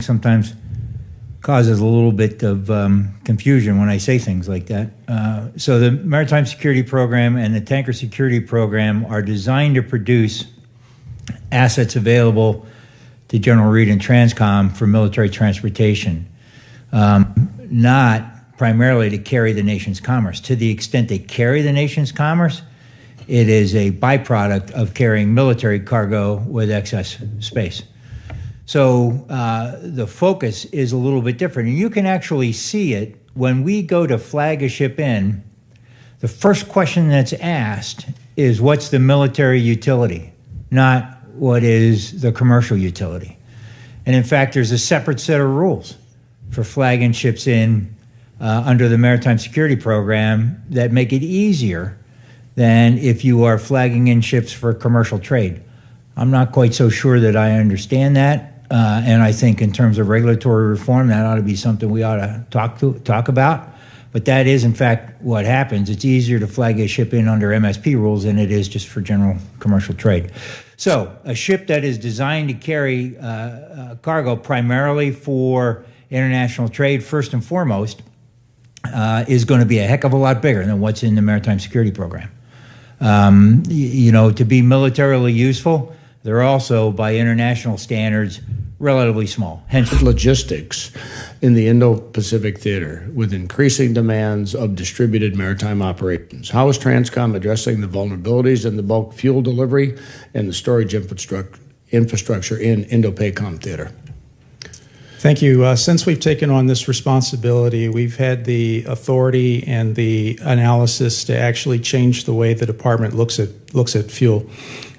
sometimes causes a little bit of confusion when I say things like that. So the Maritime Security Program and the Tanker Security Program are designed to produce assets available to General Reed and Transcom for military transportation, not primarily to carry the nation's commerce. To the extent they carry the nation's commerce, it is a byproduct of carrying military cargo with excess space. So the focus is a little bit different. And you can actually see it when we go to flag a ship in. The first question that's asked is, what's the military utility, not what is the commercial utility. And in fact, there's a separate set of rules for flagging ships in under the Maritime Security Program that make it easier than if you are flagging in ships for commercial trade. I'm not quite so sure that I understand that. And I think in terms of regulatory reform, that ought to be something we ought to talk about. But that is, in fact, what happens. It's easier to flag a ship in under MSP rules than it is just for general commercial trade. So a ship that is designed to carry cargo primarily for international trade, first and foremost, is going to be a heck of a lot bigger than what's in the Maritime Security Program. To be militarily useful, they're also, by international standards, relatively small. Hence, logistics in the Indo-Pacific theater with increasing demands of distributed maritime operations. How is Transcom addressing the vulnerabilities in the bulk fuel delivery and the storage infrastructure in Indo-PACOM theater? Thank you. Since we've taken on this responsibility, we've had the authority and the analysis to actually change the way the department looks at fuel.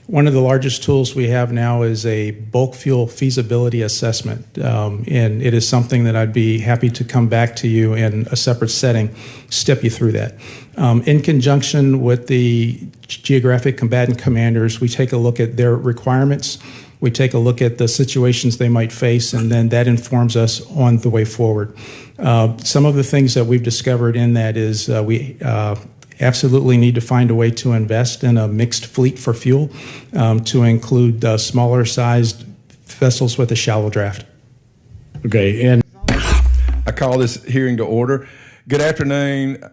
One of the largest tools we have now is a bulk fuel feasibility assessment, and it is something that I'd be happy to come back to you in a separate setting, step you through that. In conjunction with the geographic combatant commanders, we take a look at their requirements, we take a look at the situations they might face, and then that informs us on the way forward. Some of the things that we've discovered in that is we absolutely need to find a way to invest in a mixed fleet for fuel to include smaller sized vessels with a shallow draft. Okay, and I call this hearing to order. Good afternoon.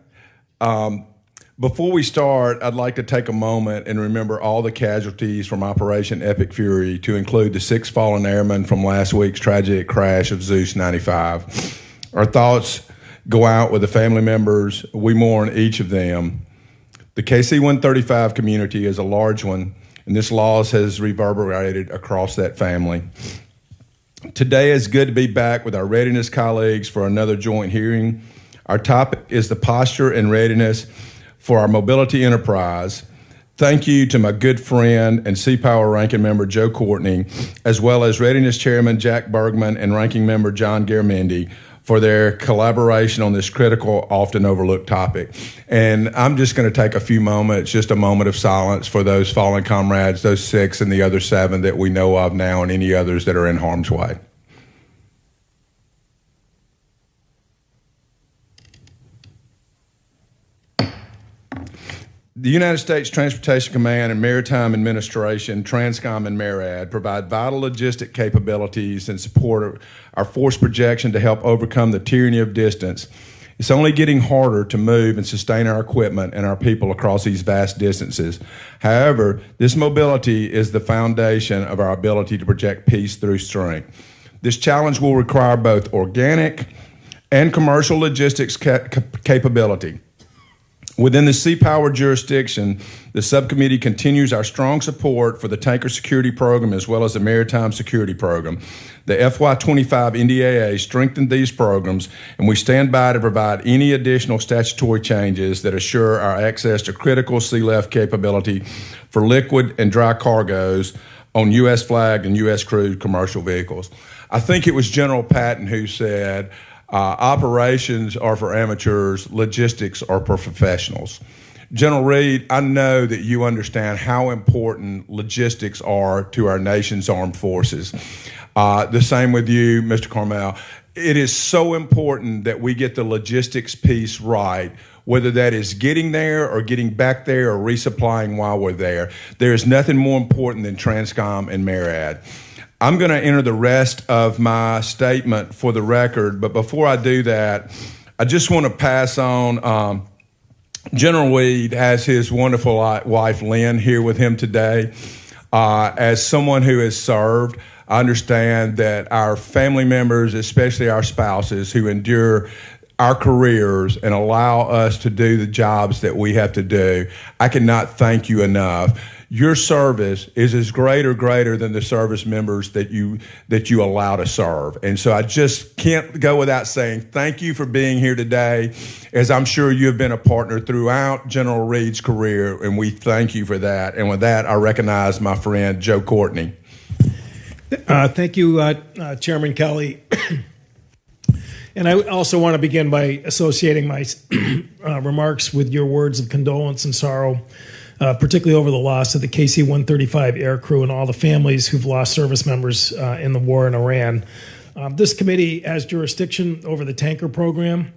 Before we start, I'd like to take a moment and remember all the casualties from Operation Epic Fury, to include the 6 fallen airmen from last week's tragic crash of Zeus 95. Our thoughts go out with the family members. We mourn each of them. The KC-135 community is a large one, and this loss has reverberated across that family. Today is good to be back with our Readiness colleagues for another joint hearing. Our topic is the posture and readiness for our mobility enterprise. Thank you to my good friend and C-Power Ranking Member Joe Courtney, as well as Readiness Chairman Jack Bergman and Ranking Member John Garamendi, for their collaboration on this critical, often overlooked topic. And I'm just going to take a few moments, just a moment of silence for those fallen comrades, those 6 and the other 7 that we know of now, and any others that are in harm's way. The United States Transportation Command and Maritime Administration, Transcom and MARAD, provide vital logistic capabilities and support our force projection to help overcome the tyranny of distance. It's only getting harder to move and sustain our equipment and our people across these vast distances. However, this mobility is the foundation of our ability to project peace through strength. This challenge will require both organic and commercial logistics capability. Within the C-Power jurisdiction, the subcommittee continues our strong support for the Tanker Security Program as well as the Maritime Security Program. The FY25 NDAA strengthened these programs, and we stand by to provide any additional statutory changes that assure our access to critical sea-left capability for liquid and dry cargoes on U.S. flagged and U.S. crewed commercial vehicles. I think it was General Patton who said, operations are for amateurs, logistics are for professionals. General Reed, I know that you understand how important logistics are to our nation's armed forces. The same with you, Mr. Carmel. It is so important that we get the logistics piece right, whether that is getting there or getting back there or resupplying while we're there. There is nothing more important than Transcom and MARAD. I'm going to enter the rest of my statement for the record, but before I do that, I just want to pass on General Reed has his wonderful wife, Lynn, here with him today. As someone who has served, I understand that our family members, especially our spouses who endure our careers and allow us to do the jobs that we have to do, I cannot thank you enough. Your service is as great or greater than the service members that you allow to serve. And so I just can't go without saying thank you for being here today, as I'm sure you have been a partner throughout General Reed's career, and we thank you for that. And with that, I recognize my friend Joe Courtney. Thank you, Chairman Kelly. And I also want to begin by associating my remarks with your words of condolence and sorrow, particularly over the loss of the KC-135 air crew and all the families who've lost service members in the war in Iran. This committee has jurisdiction over the tanker program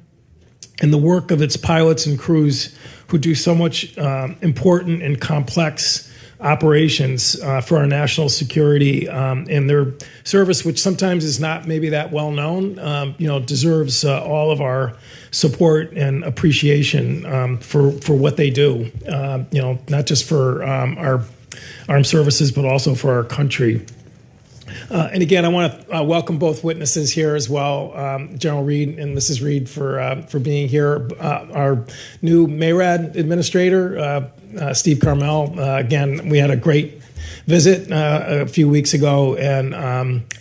and the work of its pilots and crews who do so much important and complex operations for our national security, and their service, which sometimes is not maybe that well known, deserves all of our support and appreciation for what they do. Not just for our armed services, but also for our country. And again, I want to welcome both witnesses here as well, General Reed and Mrs. Reed, for being here. Our new MARAD administrator, Steve Carmel. Again, we had a great visit a few weeks ago, and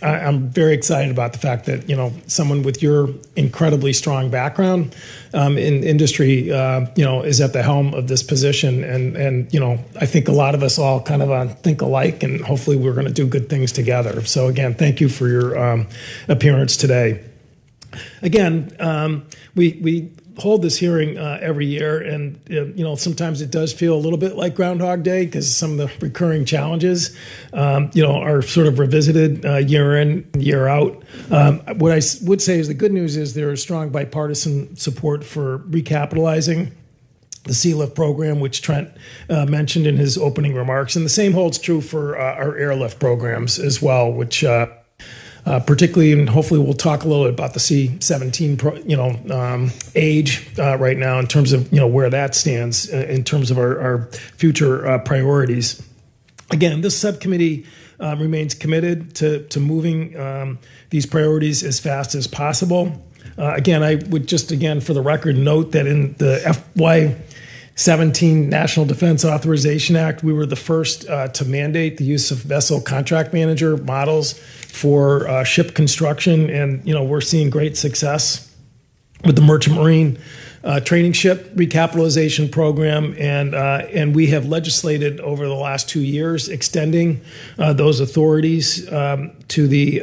I'm very excited about the fact that someone with your incredibly strong background in industry, is at the helm of this position, and I think a lot of us all kind of think alike, and hopefully we're going to do good things together. So again, thank you for your appearance today. Again, we hold this hearing every year, and sometimes it does feel a little bit like Groundhog Day because some of the recurring challenges are sort of revisited year in, year out. What I would say is the good news is there is strong bipartisan support for recapitalizing the Sealift program, which Trent mentioned in his opening remarks, and the same holds true for our airlift programs as well, which particularly, and hopefully we'll talk a little bit about the C-17 age right now in terms of where that stands in terms of our future priorities. Again, this subcommittee remains committed to moving these priorities as fast as possible. Again, I would just for the record note that in the FY17 National Defense Authorization Act, we were the first to mandate the use of vessel contract manager models for ship construction, and we're seeing great success with the Merchant Marine training ship recapitalization program, and we have legislated over the last 2 years extending those authorities to the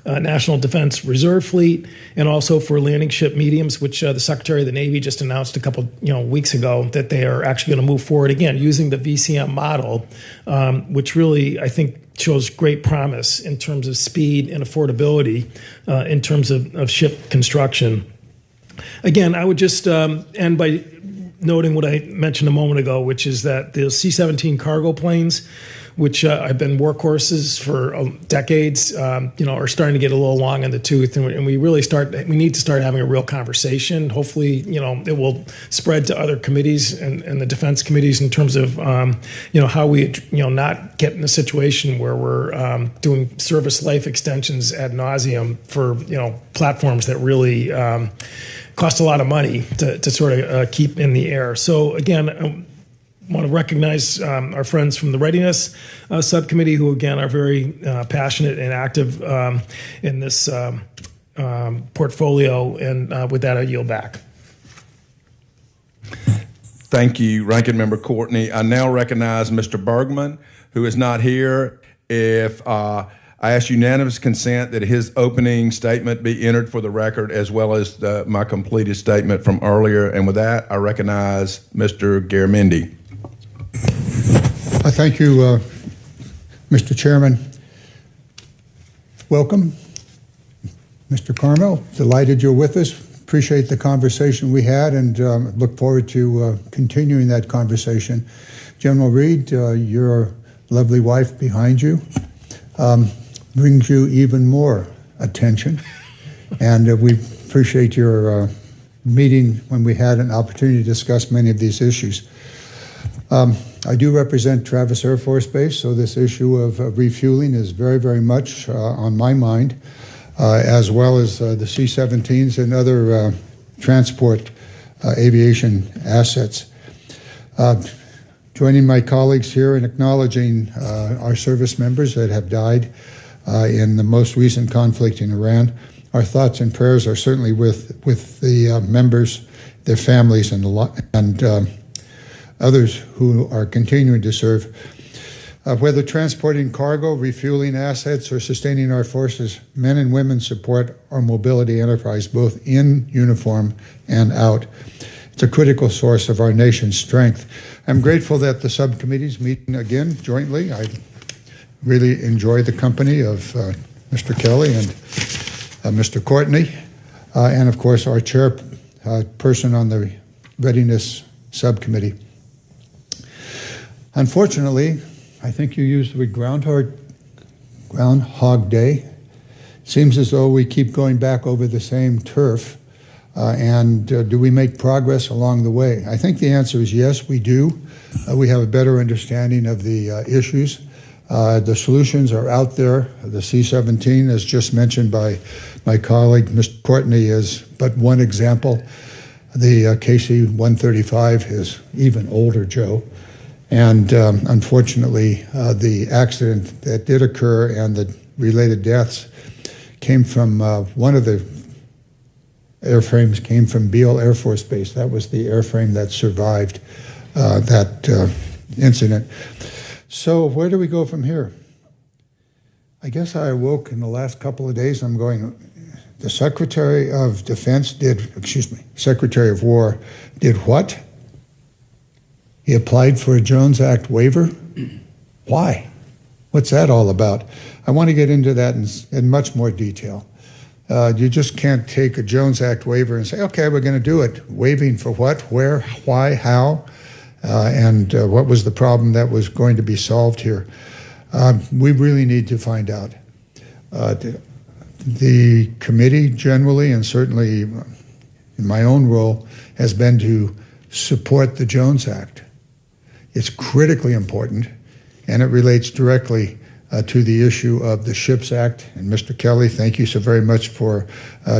National Defense Reserve Fleet, and also for landing ship mediums, which the Secretary of the Navy just announced a couple weeks ago that they are actually going to move forward again using the VCM model, which really I think shows great promise in terms of speed and affordability in terms of ship construction. Again, I would just end by noting what I mentioned a moment ago, which is that the C-17 cargo planes, which have been workhorses for decades, are starting to get a little long in the tooth, and we need to start having a real conversation. Hopefully, it will spread to other committees and the defense committees in terms of, how we, not get in a situation where we're doing service life extensions ad nauseum for, platforms that really cost a lot of money to sort of keep in the air. So again, I want to recognize our friends from the Readiness subcommittee, who again are very passionate and active in this portfolio. And with that, I yield back. Thank you, Ranking Member Courtney. I now recognize Mr. Bergman, who is not here. If I ask unanimous consent that his opening statement be entered for the record, as well as my completed statement from earlier. And with that, I recognize Mr. Garamendi. I thank you, Mr. Chairman. Welcome, Mr. Carmel. Delighted you're with us. Appreciate the conversation we had, and look forward to continuing that conversation. General Reed, your lovely wife behind you. brings you even more attention. And we appreciate your meeting when we had an opportunity to discuss many of these issues. I do represent Travis Air Force Base, so this issue of refueling is very, very much on my mind, as well as the C-17s and other transport aviation assets. Joining my colleagues here in acknowledging our service members that have died in the most recent conflict in Iran. Our thoughts and prayers are certainly with the members, their families, and others who are continuing to serve. Whether transporting cargo, refueling assets, or sustaining our forces, men and women support our mobility enterprise both in uniform and out. It's a critical source of our nation's strength. I'm grateful that the subcommittee's meeting again jointly. I really enjoy the company of Mr. Kelly and Mr. Courtney, and of course our chairperson on the Readiness subcommittee. Unfortunately, I think you used the word Groundhog Day. It seems as though we keep going back over the same turf. And do we make progress along the way? I think the answer is yes, we do. We have a better understanding of the issues. The solutions are out there. The C-17, as just mentioned by my colleague, Mr. Courtney, is but one example. The KC-135 is even older, Joe. And unfortunately, the accident that did occur and the related deaths came from one of the airframes came from Beale Air Force Base. That was the airframe that survived that incident. So where do we go from here? I guess I awoke in the last couple of days. I'm going, the Secretary of War did what? He applied for a Jones Act waiver? Why? What's that all about? I want to get into that in much more detail. You just can't take a Jones Act waiver and say, okay, we're going to do it. Waiving for what, where, why, how, and what was the problem that was going to be solved here? We really need to find out. The committee generally, and certainly in my own role, has been to support the Jones Act. It's critically important, and it relates directly to the issue of the SHIPS Act. And Mr. Kelly, thank you so very much for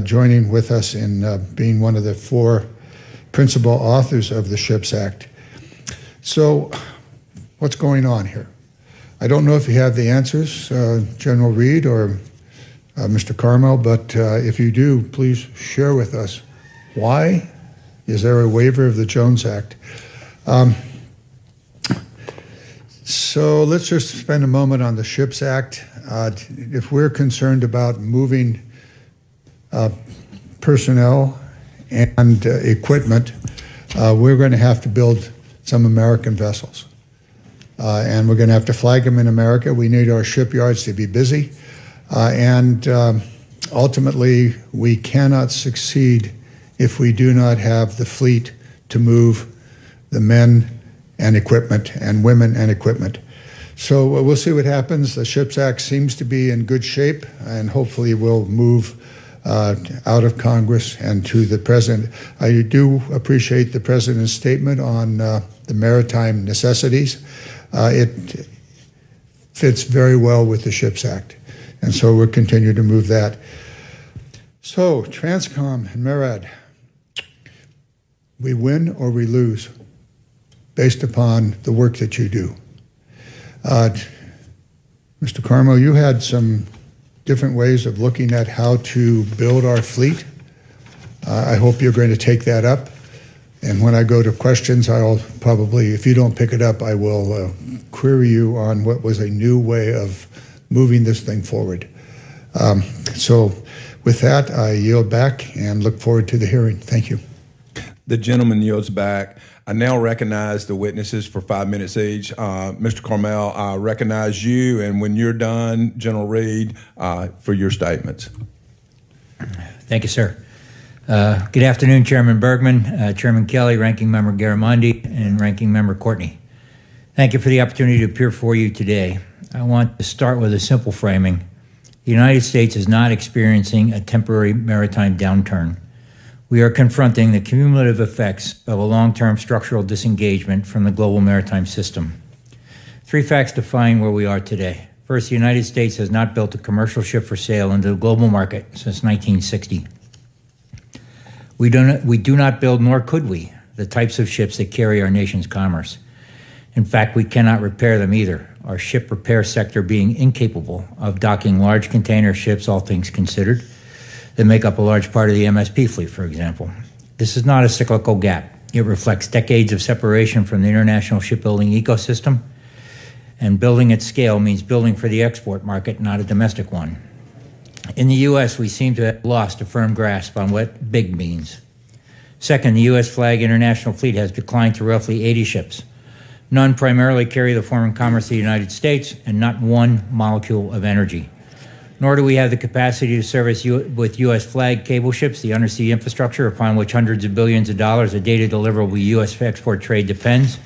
joining with us in being one of the 4 principal authors of the SHIPS Act. So what's going on here? I don't know if you have the answers, General Reed or Mr. Carmel, but if you do, please share with us why is there a waiver of the Jones Act? So let's just spend a moment on the SHIPS Act. If we're concerned about moving personnel and equipment, we're going to have to build some American vessels. And we're going to have to flag them in America. We need our shipyards to be busy. And ultimately, we cannot succeed if we do not have the fleet to move the men and equipment and women and equipment. So we'll see what happens. The SHIPS Act seems to be in good shape, and hopefully will move out of Congress and to the President. I do appreciate the President's statement on the maritime necessities. It fits very well with the SHIPS Act, and so we'll continue to move that. So, TRANSCOM and MARAD, we win or we lose based upon the work that you do. Mr. Carmel, you had some different ways of looking at how to build our fleet. I hope you're going to take that up. And when I go to questions, I'll probably, if you don't pick it up, I will query you on what was a new way of moving this thing forward. So with that, I yield back and look forward to the hearing. Thank you. The gentleman yields back. I now recognize the witnesses for 5 minutes each. Mr. Carmel, I recognize you, and when you're done, General Reed, for your statements. Thank you, sir. Good afternoon, Chairman Bergman, Chairman Kelly, Ranking Member Garamendi, and Ranking Member Courtney. Thank you for the opportunity to appear for you today. I want to start with a simple framing. The United States is not experiencing a temporary maritime downturn. We are confronting the cumulative effects of a long-term structural disengagement from the global maritime system. 3 facts define where we are today. First, the United States has not built a commercial ship for sale into the global market since 1960. We do not build, nor could we, the types of ships that carry our nation's commerce. In fact, we cannot repair them either, our ship repair sector being incapable of docking large container ships, all things considered, that make up a large part of the MSP fleet, for example. This is not a cyclical gap. It reflects decades of separation from the international shipbuilding ecosystem, and building at scale means building for the export market, not a domestic one. In the U.S., we seem to have lost a firm grasp on what big means. Second, the U.S. flag international fleet has declined to roughly 80 ships. None primarily carry the foreign commerce of the United States, and not one molecule of energy. Nor do we have the capacity to service with U.S. flag cable ships the undersea infrastructure upon which hundreds of billions of dollars a data deliverable U.S. export trade depends.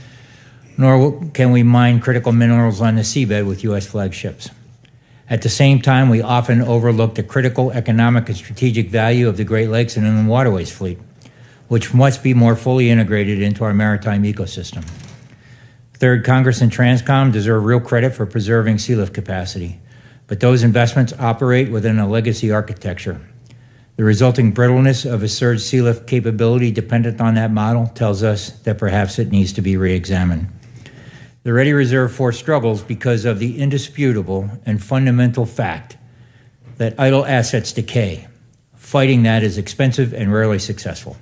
Nor can we mine critical minerals on the seabed with U.S. flag ships. At the same time, we often overlook the critical economic and strategic value of the Great Lakes and Inland Waterways fleet, which must be more fully integrated into our maritime ecosystem. Third, Congress and Transcom deserve real credit for preserving sealift capacity, but those investments operate within a legacy architecture. The resulting brittleness of a surge sealift capability dependent on that model tells us that perhaps it needs to be re-examined. The Ready Reserve Force struggles because of the indisputable and fundamental fact that idle assets decay. Fighting that is expensive and rarely successful.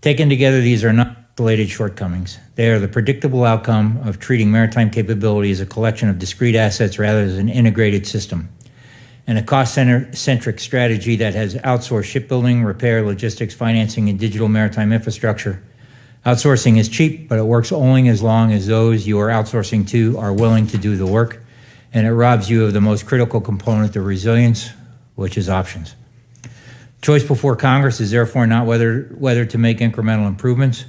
Taken together, these are not isolated shortcomings. They are the predictable outcome of treating maritime capability as a collection of discrete assets rather than an integrated system, and a cost-centric strategy that has outsourced shipbuilding, repair, logistics, financing, and digital maritime infrastructure. Outsourcing is cheap, but it works only as long as those you are outsourcing to are willing to do the work, and it robs you of the most critical component of resilience, which is options. Choice before Congress is therefore not whether to make incremental improvements,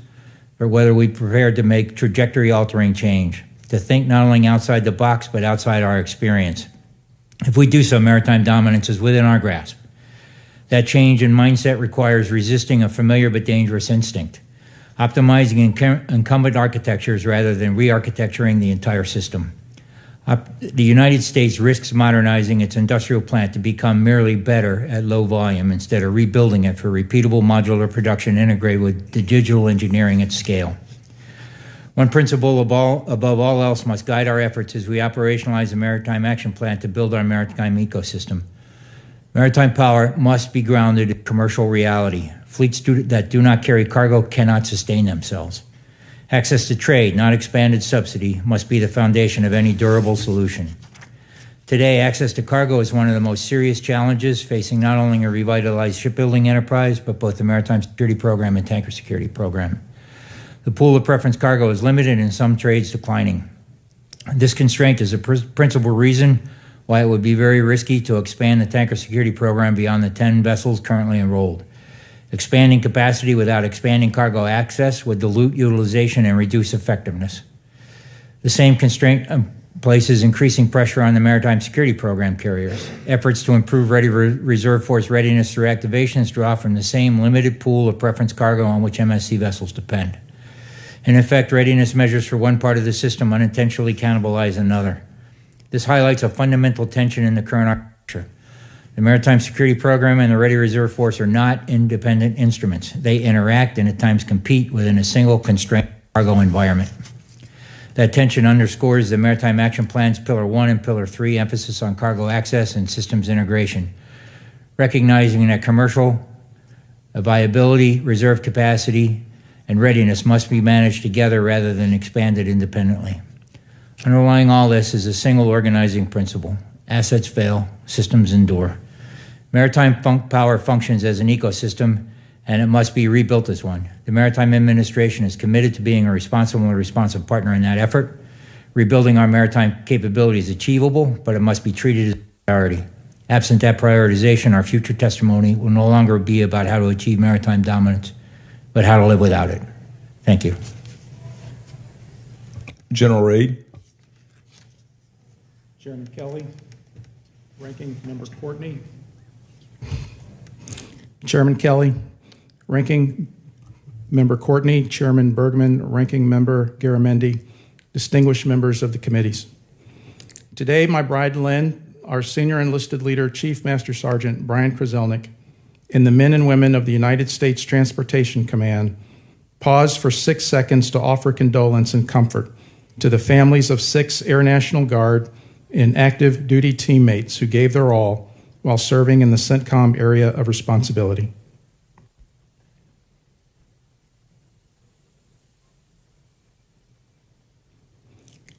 but whether we prepared to make trajectory-altering change, to think not only outside the box, but outside our experience. If we do so, maritime dominance is within our grasp. That change in mindset requires resisting a familiar but dangerous instinct, optimizing incumbent architectures rather than re-architecturing the entire system. The United States risks modernizing its industrial plant to become merely better at low volume instead of rebuilding it for repeatable modular production integrated with the digital engineering at scale. One principle above all else must guide our efforts as we operationalize the Maritime Action Plan to build our maritime ecosystem. Maritime power must be grounded in commercial reality. Fleets that do not carry cargo cannot sustain themselves. Access to trade, not expanded subsidy, must be the foundation of any durable solution. Today, access to cargo is one of the most serious challenges facing not only a revitalized shipbuilding enterprise, but both the Maritime Security Program and Tanker Security Program. The pool of preference cargo is limited and some trades declining. This constraint is a principal reason why it would be very risky to expand the Tanker Security Program beyond the 10 vessels currently enrolled. Expanding capacity without expanding cargo access would dilute utilization and reduce effectiveness. The same constraint places increasing pressure on the Maritime Security Program carriers. Efforts to improve Reserve Force readiness through activations draw from the same limited pool of preference cargo on which MSC vessels depend. In effect, readiness measures for one part of the system unintentionally cannibalize another. This highlights a fundamental tension in the current architecture. The Maritime Security Program and the Ready Reserve Force are not independent instruments. They interact and at times compete within a single constrained cargo environment. That tension underscores the Maritime Action Plan's Pillar 1 and Pillar 3 emphasis on cargo access and systems integration, recognizing that commercial viability, reserve capacity, and readiness must be managed together rather than expanded independently. Underlying all this is a single organizing principle. Assets fail, systems endure. Maritime power functions as an ecosystem, and it must be rebuilt as one. The Maritime Administration is committed to being a responsible and responsive partner in that effort. Rebuilding our maritime capability is achievable, but it must be treated as a priority. Absent that prioritization, our future testimony will no longer be about how to achieve maritime dominance, but how to live without it. Thank you. General Reed. Chairman Kelly, Ranking Member Courtney, Chairman Kelly, Ranking Member Courtney, Chairman Bergman, Ranking Member Garamendi, distinguished members of the committees. Today, my bride Lynn, our senior enlisted leader, Chief Master Sergeant Brian Kraselnik, and the men and women of the United States Transportation Command pause for 6 seconds to offer condolence and comfort to the families of 6 Air National Guard and active duty teammates who gave their all while serving in the CENTCOM area of responsibility.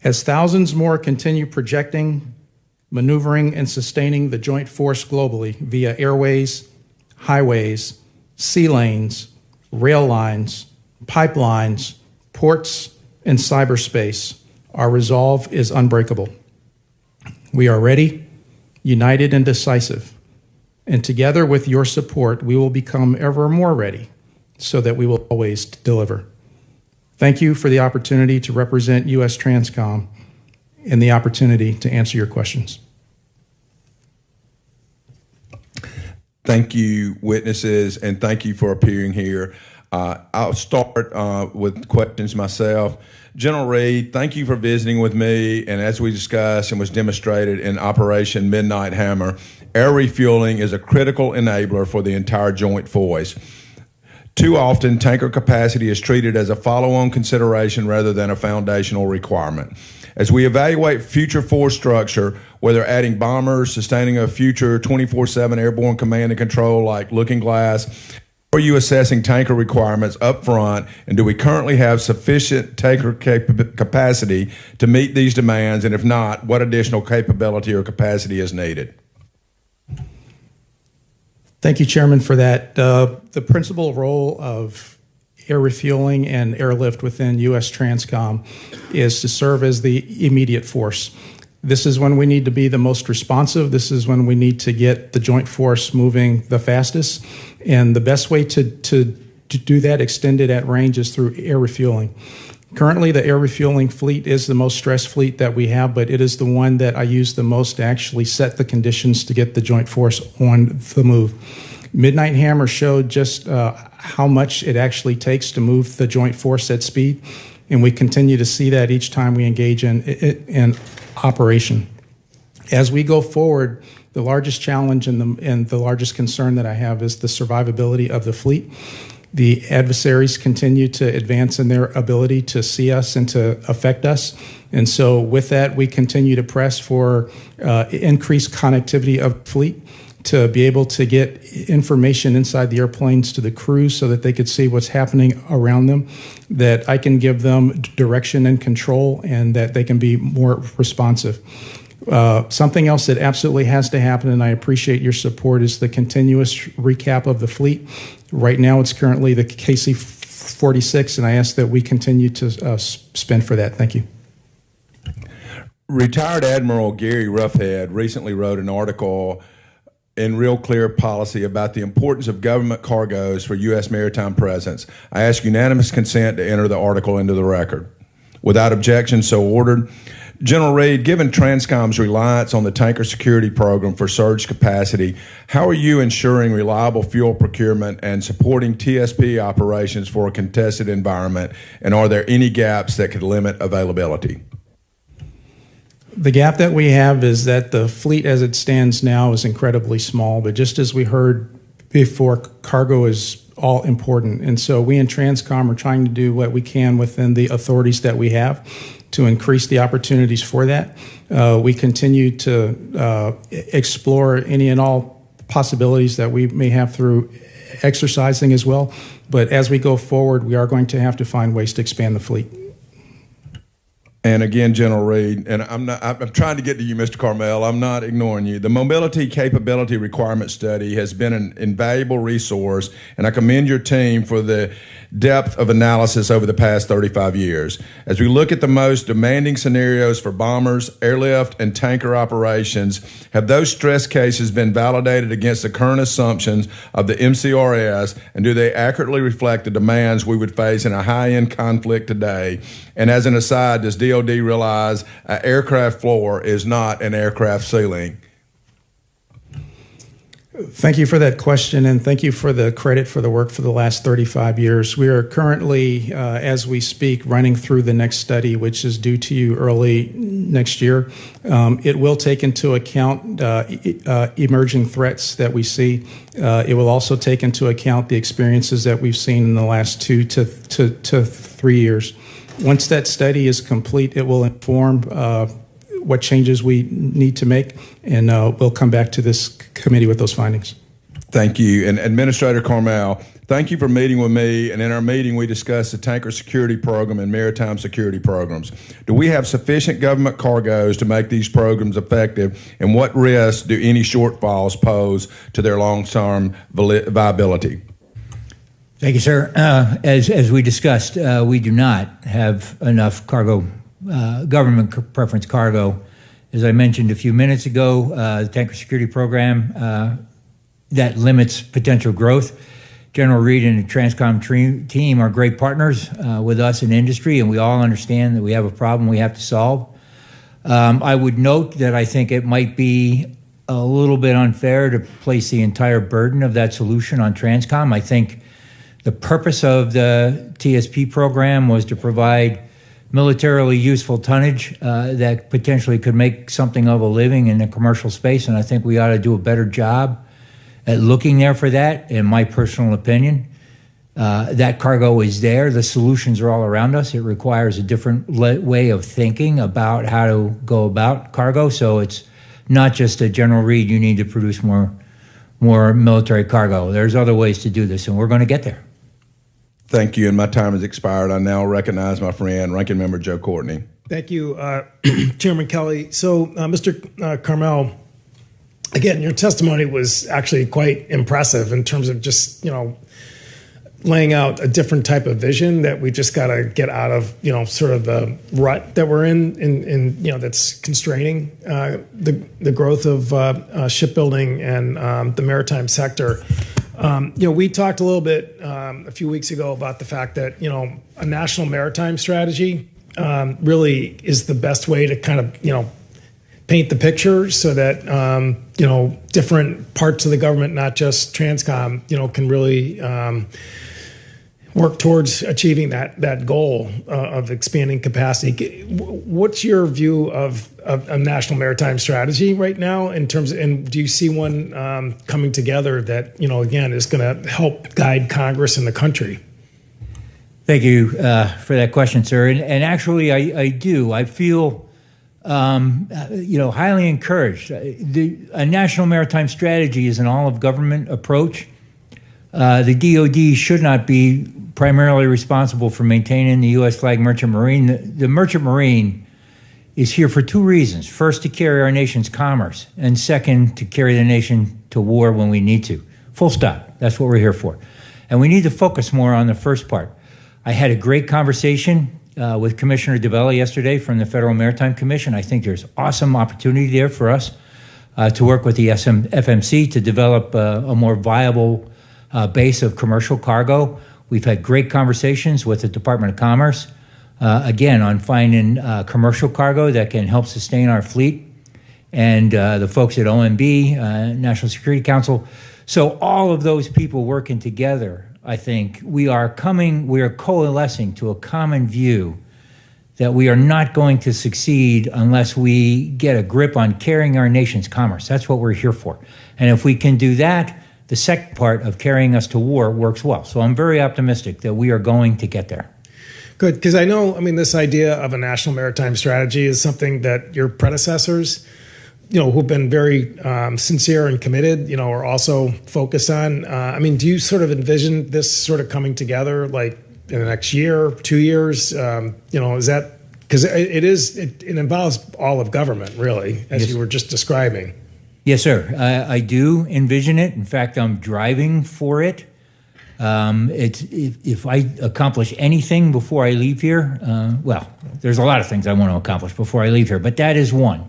As thousands more continue projecting, maneuvering, and sustaining the joint force globally via airways, highways, sea lanes, rail lines, pipelines, ports, and cyberspace, our resolve is unbreakable. We are ready, united, and decisive, and together with your support, we will become ever more ready so that we will always deliver. Thank you for the opportunity to represent U.S. Transcom and the opportunity to answer your questions. Thank you, witnesses, and thank you for appearing here. I'll start with questions myself. General Reed, thank you for visiting with me, and as we discussed and was demonstrated in Operation Midnight Hammer, air refueling is a critical enabler for the entire joint force. Too often, tanker capacity is treated as a follow-on consideration rather than a foundational requirement. As we evaluate future force structure, whether adding bombers, sustaining a future 24/7 airborne command and control like Looking Glass, are you assessing tanker requirements up front, and do we currently have sufficient tanker capacity to meet these demands, and if not, what additional capability or capacity is needed? Thank you, Chairman, for that. The principal role of air refueling and airlift within U.S. Transcom is to serve as the immediate force. This is when we need to be the most responsive. This is when we need to get the joint force moving the fastest. And the best way to do that extended at range is through air refueling. Currently, the air refueling fleet is the most stressed fleet that we have, but it is the one that I use the most to actually set the conditions to get the joint force on the move. Midnight Hammer showed just how much it actually takes to move the joint force at speed, and we continue to see that each time we engage in operation. As we go forward, the largest challenge and the largest concern that I have is the survivability of the fleet. The adversaries continue to advance in their ability to see us and to affect us. And so with that, we continue to press for increased connectivity of the fleet to be able to get information inside the airplanes to the crews so that they could see what's happening around them, that I can give them direction and control, and that they can be more responsive. Something else that absolutely has to happen, and I appreciate your support, is the continuous recap of the fleet. Right now, it's currently the KC-46, and I ask that we continue to spend for that. Thank you. Retired Admiral Gary Roughead recently wrote an article in Real Clear Policy about the importance of government cargoes for U.S. maritime presence. I ask unanimous consent to enter the article into the record. Without objection, so ordered. General Reed, given Transcom's reliance on the tanker security program for surge capacity, how are you ensuring reliable fuel procurement and supporting TSP operations for a contested environment? And are there any gaps that could limit availability? The gap that we have is that the fleet as it stands now is incredibly small, but just as we heard before, cargo is all important. And so we in Transcom are trying to do what we can within the authorities that we have to increase the opportunities for that. We continue to explore any and all possibilities that we may have through exercising as well. But as we go forward, we are going to have to find ways to expand the fleet. And again, General Reed, and I'm trying to get to you, Mr. Carmel. I'm not ignoring you. The Mobility Capability Requirement Study has been an invaluable resource, and I commend your team for the depth of analysis over the past 35 years. As we look at the most demanding scenarios for bombers, airlift, and tanker operations, have those stress cases been validated against the current assumptions of the MCRS, and do they accurately reflect the demands we would face in a high-end conflict today? And as an aside, does DOD realize an aircraft floor is not an aircraft ceiling? Thank you for that question, and thank you for the credit for the work for the last 35 years. We are currently, as we speak, running through the next study, which is due to you early next year. It will take into account emerging threats that we see. It will also take into account the experiences that we've seen in the last 2 to 3 years. Once that study is complete, it will inform what changes we need to make, and we'll come back to this committee with those findings. Thank you. And Administrator Carmel, thank you for meeting with me. And in our meeting, we discussed the tanker security program and maritime security programs. Do we have sufficient government cargoes to make these programs effective? And what risks do any shortfalls pose to their long-term viability? Thank you, sir. As we discussed, we do not have enough cargo, government preference cargo. As I mentioned a few minutes ago, the tanker security program that limits potential growth. General Reed and the Transcom team are great partners with us in industry, and we all understand that we have a problem we have to solve. I would note that I think it might be a little bit unfair to place the entire burden of that solution on Transcom. I think the purpose of the TSP program was to provide militarily useful tonnage that potentially could make something of a living in the commercial space, and I think we ought to do a better job at looking there for that, in my personal opinion. That cargo is there. The solutions are all around us. It requires a different way of thinking about how to go about cargo, so it's not just a General Reed, you need to produce more military cargo. There's other ways to do this, and we're going to get there. Thank you, and my time has expired. I now recognize my friend, Ranking Member Joe Courtney. Thank you, Chairman Kelly. So, Mr. Carmel, again, your testimony was actually quite impressive in terms of just, laying out a different type of vision that we just got to get out of, sort of the rut that we're in that's constraining the growth of shipbuilding and the maritime sector. We talked a little bit a few weeks ago about the fact that, a national maritime strategy really is the best way to kind of, paint the picture so that, different parts of the government, not just Transcom, can really work towards achieving that goal of expanding capacity. What's your view of a national maritime strategy right now in terms of, and do you see one coming together that, again, is going to help guide Congress and the country? Thank you for that question, sir. And actually, I do. I feel highly encouraged. A national maritime strategy is an all-of-government approach. The DoD should not be primarily responsible for maintaining the U.S. flag merchant marine. The merchant marine is here for two reasons. First, to carry our nation's commerce, and second, to carry the nation to war when we need to. Full stop. That's what we're here for. And we need to focus more on the first part. I had a great conversation with Commissioner DeBella yesterday from the Federal Maritime Commission. I think there's awesome opportunity there for us to work with the FMC to develop a more viable base of commercial cargo. We've had great conversations with the Department of Commerce, again, on finding commercial cargo that can help sustain our fleet, and the folks at OMB, National Security Council. So all of those people working together, I think we are coalescing to a common view that we are not going to succeed unless we get a grip on carrying our nation's commerce. That's what we're here for. And if we can do that, the second part of carrying us to war works well. So I'm very optimistic that we are going to get there. Good, because I know, this idea of a national maritime strategy is something that your predecessors, who've been very sincere and committed, are also focused on. Do you sort of envision this sort of coming together, like in the next year, 2 years? Is that because it involves all of government, really, as you were just describing? Yes, sir. I do envision it. In fact, I'm driving for it. If I accomplish anything before I leave here, there's a lot of things I want to accomplish before I leave here, but that is one.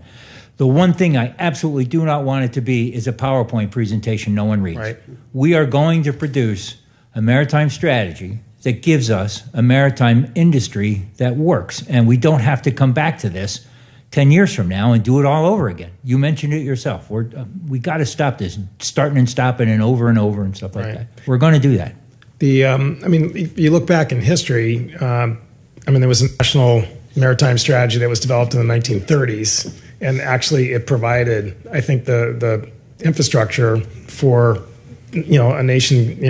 The one thing I absolutely do not want it to be is a PowerPoint presentation no one reads. Right. We are going to produce a maritime strategy that gives us a maritime industry that works, and we don't have to come back to this 10 years from now and do it all over again. You mentioned it yourself. We got to stop this starting and stopping and over and stuff like that. We're going to do that. If you look back in history, there was a national maritime strategy that was developed in the 1930s, and actually it provided, I think, the infrastructure for, a nation,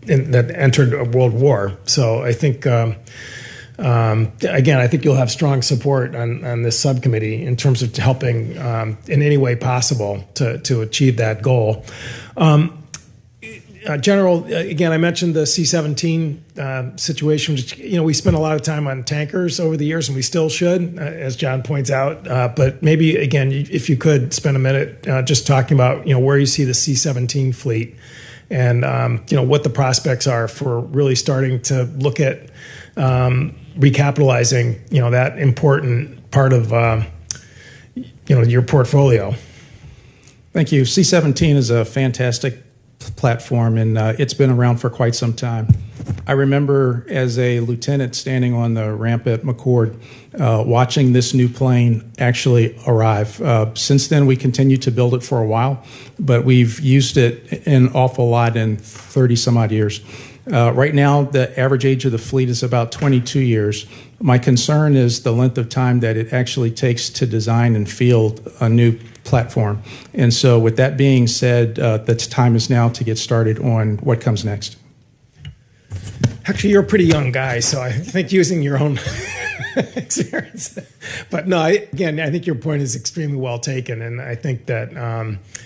that entered a world war. So I think, again, I think you'll have strong support on this subcommittee in terms of helping in any way possible to achieve that goal. General, again, I mentioned the C-17 situation, which, we spent a lot of time on tankers over the years, and we still should, as John points out. But maybe, again, if you could spend a minute just talking about, where you see the C-17 fleet and, what the prospects are for really starting to look at recapitalizing, that important part of, your portfolio. Thank you. C-17 is a fantastic platform, and it's been around for quite some time. I remember as a lieutenant standing on the ramp at McCord, watching this new plane actually arrive. Since then, we continued to build it for a while, but we've used it an awful lot in 30 some odd years. Right now, the average age of the fleet is about 22 years. My concern is the length of time that it actually takes to design and field a new platform. And so with that being said, the time is now to get started on what comes next. Actually, you're a pretty young guy, so I think using your own experience. But no, I think your point is extremely well taken, and I think that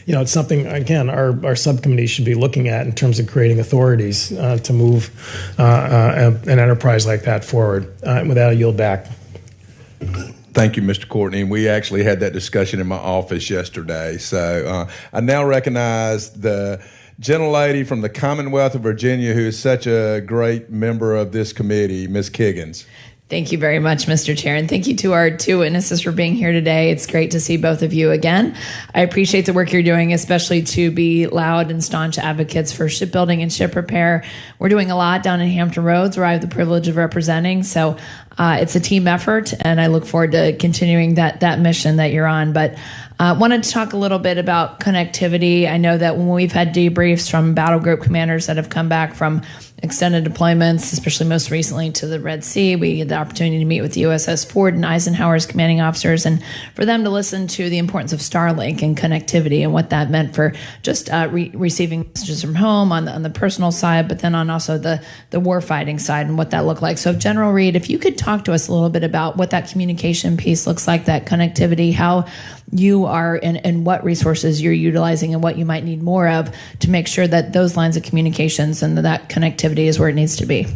it's something, again, our subcommittee should be looking at in terms of creating authorities to move an enterprise like that forward. With that, I'll yield back. Thank you, Mr. Courtney. We actually had that discussion in my office yesterday. So I now recognize the gentlelady from the Commonwealth of Virginia, who is such a great member of this committee, Ms. Kiggins. Thank you very much, Mr. Chair, and thank you to our two witnesses for being here today. It's great to see both of you again. I appreciate the work you're doing, especially to be loud and staunch advocates for shipbuilding and ship repair. We're doing a lot down in Hampton Roads, where I have the privilege of representing, so it's a team effort, and I look forward to continuing that mission that you're on. But wanted to talk a little bit about connectivity. I know that when we've had debriefs from battle group commanders that have come back from extended deployments, especially most recently to the Red Sea, we had the opportunity to meet with the USS Ford and Eisenhower's commanding officers, and for them to listen to the importance of Starlink and connectivity and what that meant for just receiving messages from home on the personal side, but then on also the warfighting side and what that looked like. So General Reed, if you could talk to us a little bit about what that communication piece looks like, that connectivity, how you are and what resources you're utilizing and what you might need more of to make sure that those lines of communications and that connectivity is where it needs to be.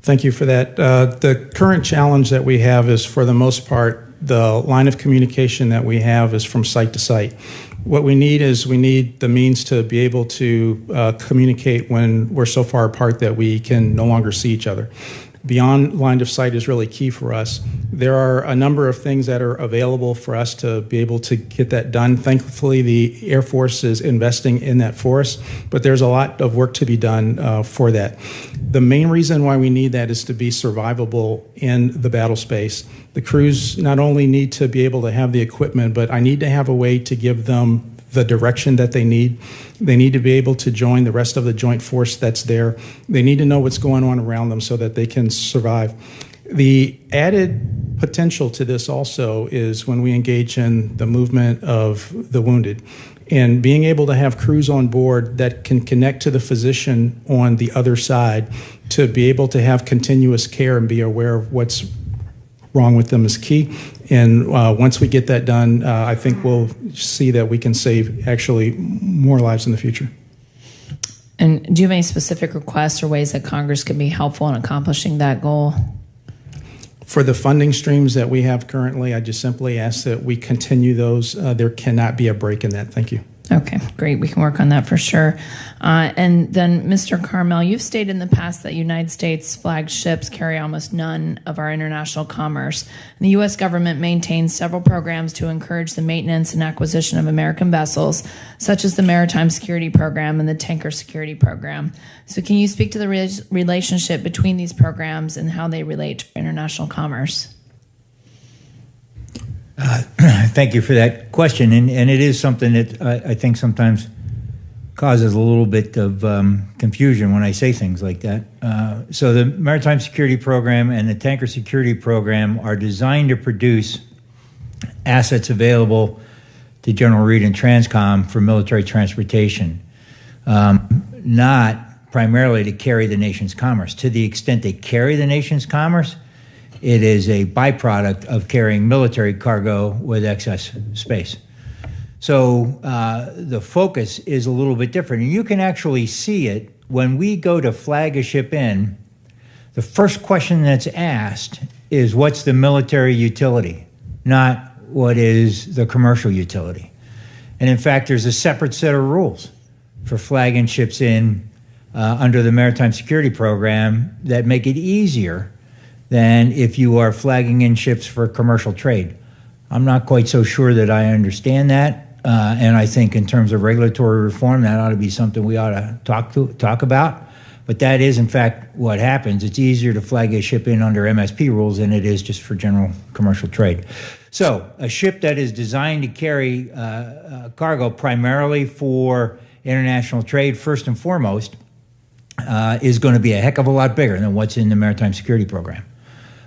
Thank you for that. The current challenge that we have is, for the most part, the line of communication that we have is from site to site. What we need is the means to be able to communicate when we're so far apart that we can no longer see each other. Beyond line of sight is really key for us. There are a number of things that are available for us to be able to get that done. Thankfully, the Air Force is investing in that for us, but there's a lot of work to be done for that. The main reason why we need that is to be survivable in the battle space. The crews not only need to be able to have the equipment, but I need to have a way to give them the direction that they need. They need to be able to join the rest of the joint force that's there. They need to know what's going on around them so that they can survive. The added potential to this also is when we engage in the movement of the wounded, and being able to have crews on board that can connect to the physician on the other side to be able to have continuous care and be aware of what's wrong with them is key. And once we get that done, I think we'll see that we can save actually more lives in the future. And do you have any specific requests or ways that Congress can be helpful in accomplishing that goal? For the funding streams that we have currently, I just simply ask that we continue those. There cannot be a break in that. Thank you. Okay, great. We can work on that for sure. And then, Mr. Carmel, you've stated in the past that United States flagged ships carry almost none of our international commerce. And the U.S. government maintains several programs to encourage the maintenance and acquisition of American vessels, such as the Maritime Security Program and the Tanker Security Program. So can you speak to the relationship between these programs and how they relate to international commerce? Thank you for that question, and it is something that I think sometimes causes a little bit of confusion when I say things like that. So the Maritime Security Program and the Tanker Security Program are designed to produce assets available to General Reed and Transcom for military transportation, not primarily to carry the nation's commerce. To the extent they carry the nation's commerce, it is a byproduct of carrying military cargo with excess space. So the focus is a little bit different. And you can actually see it when we go to flag a ship in. The first question that's asked is, what's the military utility, not what is the commercial utility. And in fact, there's a separate set of rules for flagging ships in under the Maritime Security Program that make it easier than if you are flagging in ships for commercial trade. I'm not quite so sure that I understand that, and I think in terms of regulatory reform, that ought to be something we ought to talk about. But that is, in fact, what happens. It's easier to flag a ship in under MSP rules than it is just for general commercial trade. So a ship that is designed to carry cargo primarily for international trade, first and foremost, is going to be a heck of a lot bigger than what's in the Maritime Security Program.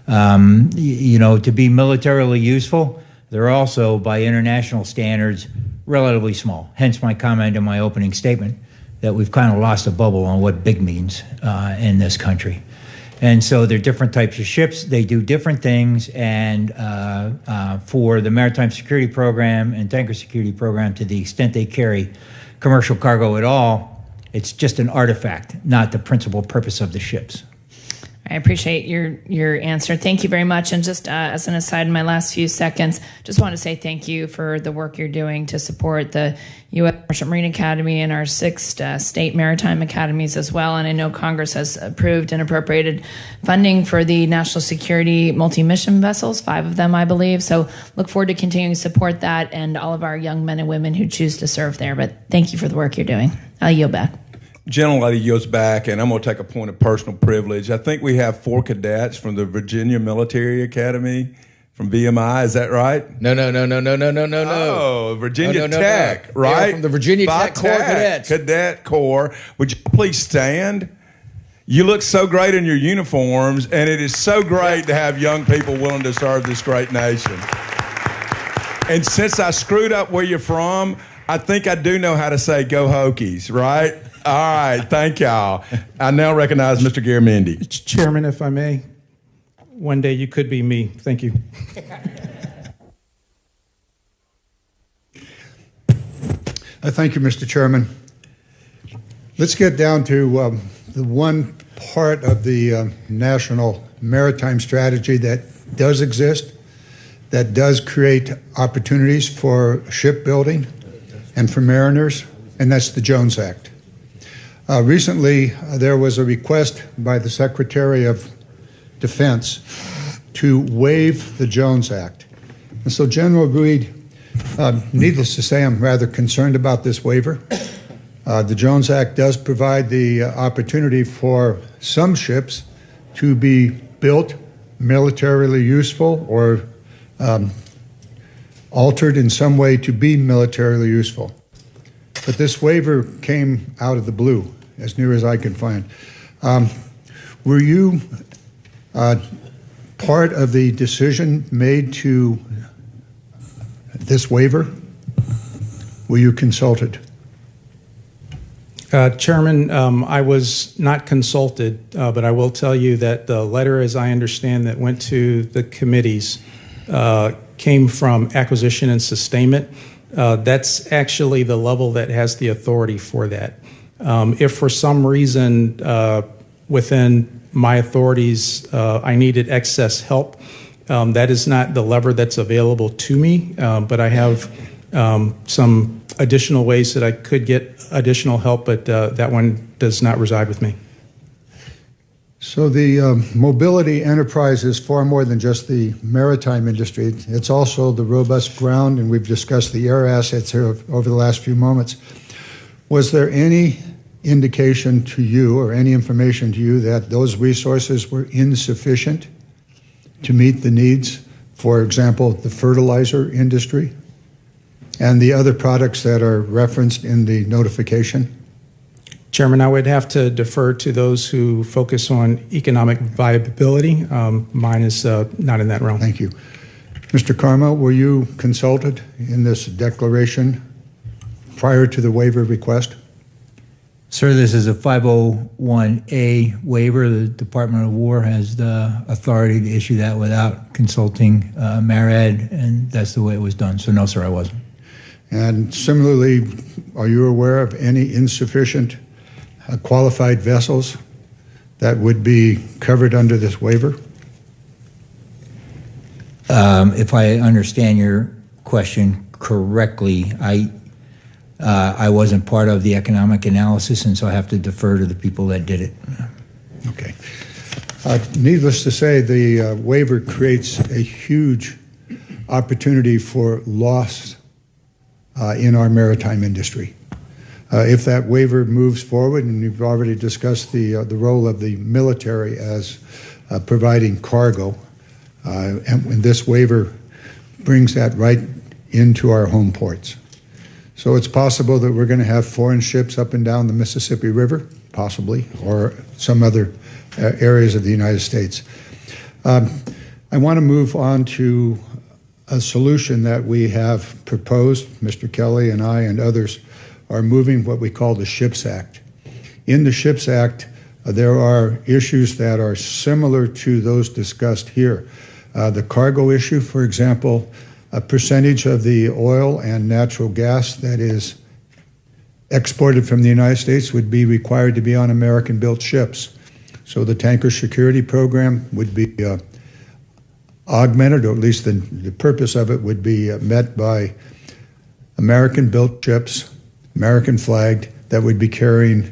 To be militarily useful, they're also, by international standards, relatively small. Hence my comment in my opening statement that we've kind of lost a bubble on what big means in this country. And so they're different types of ships. They do different things. And for the Maritime Security Program and Tanker Security Program, to the extent they carry commercial cargo at all, it's just an artifact, not the principal purpose of the ships. I appreciate your answer. Thank you very much. And just as an aside, in my last few seconds, just want to say thank you for the work you're doing to support the U.S. Merchant Marine Academy and our 6 state maritime academies as well. And I know Congress has approved and appropriated funding for the national security multi-mission vessels, 5 of them, I believe. So look forward to continuing to support that and all of our young men and women who choose to serve there. But thank you for the work you're doing. I'll yield back. Gentlelady yields back, and I'm going to take a point of personal privilege. I think we have 4 cadets from the Virginia Military Academy from VMI. Is that right? No. Oh, Virginia Tech, right? Yeah, from the Virginia Tech Corps Cadets. Cadet Corps. Would you please stand? You look so great in your uniforms, and it is so great to have young people willing to serve this great nation. And since I screwed up where you're from, I think I do know how to say go Hokies, right? All right, thank y'all. I now recognize Mr. Garamendi. Chairman, if I may, one day you could be me. Thank you. Thank you, Mr. Chairman. Let's get down to the one part of the national maritime strategy that does exist, that does create opportunities for shipbuilding and for mariners, and that's the Jones Act. Recently, there was a request by the Secretary of Defense to waive the Jones Act. And so, General Reed, needless to say, I'm rather concerned about this waiver. The Jones Act does provide the opportunity for some ships to be built militarily useful or altered in some way to be militarily useful. But this waiver came out of the blue, as near as I can find. Were you part of the decision made to this waiver? Were you consulted? Chairman, I was not consulted, but I will tell you that the letter, as I understand, that went to the committees came from acquisition and sustainment. That's actually the level that has the authority for that. If for some reason within my authorities I needed excess help, that is not the lever that's available to me, but I have some additional ways that I could get additional help, but that one does not reside with me. So the mobility enterprise is far more than just the maritime industry. It's also the robust ground, and we've discussed the air assets here over the last few moments. Was there any indication to you or any information to you that those resources were insufficient to meet the needs for example, the fertilizer industry and the other products that are referenced in the notification? Chairman, I would have to defer to those who focus on economic viability. Mine is not in that realm. Thank you. Mr. Carmel, were you consulted in this declaration prior to the waiver request? Sir, this is a 501A waiver. The Department of War has the authority to issue that without consulting MARAD, and that's the way it was done. So no, sir, I wasn't. And similarly, are you aware of any insufficient qualified vessels that would be covered under this waiver? If I understand your question correctly, I wasn't part of the economic analysis, and so I have to defer to the people that did it. Okay. Needless to say, the waiver creates a huge opportunity for loss in our maritime industry. If that waiver moves forward, and you've already discussed the role of the military as providing cargo, and when this waiver brings that right into our home ports. So it's possible that we're going to have foreign ships up and down the Mississippi River, possibly, or some other areas of the United States. I want to move on to a solution that we have proposed. Mr. Kelly and I and others are moving what we call the SHIPS Act. In the SHIPS Act, there are issues that are similar to those discussed here. The cargo issue, for example, a percentage of the oil and natural gas that is exported from the United States would be required to be on American-built ships. So the tanker security program would be augmented, or at least the purpose of it would be met by American-built ships, American-flagged, that would be carrying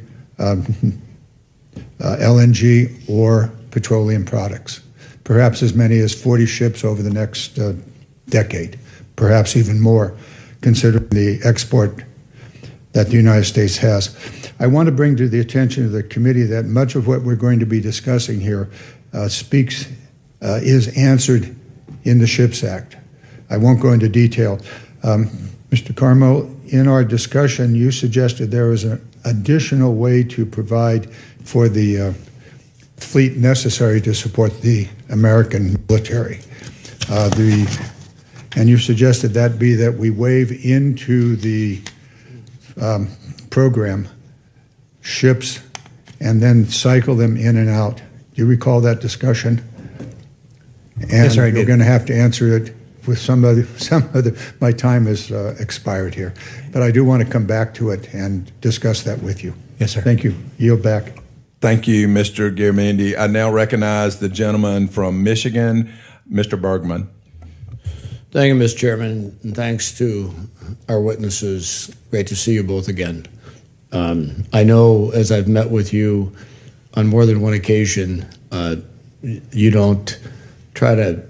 LNG or petroleum products. Perhaps as many as 40 ships over the next decade, perhaps even more, considering the export that the United States has. I want to bring to the attention of the committee that much of what we're going to be discussing here is answered in the SHIPS Act. I won't go into detail. Mr. Carmel, in our discussion, you suggested there was an additional way to provide for the fleet necessary to support the American military. And you suggested that be that we waive into the program ships and then cycle them in and out. Do you recall that discussion? And yes, sir, I did. You're going to have to answer it with some other. My time has expired here, but I do want to come back to it and discuss that with you. Yes, sir. Thank you. Yield back. Thank you, Mr. Garamendi. I now recognize the gentleman from Michigan, Mr. Bergman. Thank you, Mr. Chairman, and thanks to our witnesses. Great to see you both again. I know, as I've met with you on more than one occasion, you don't try to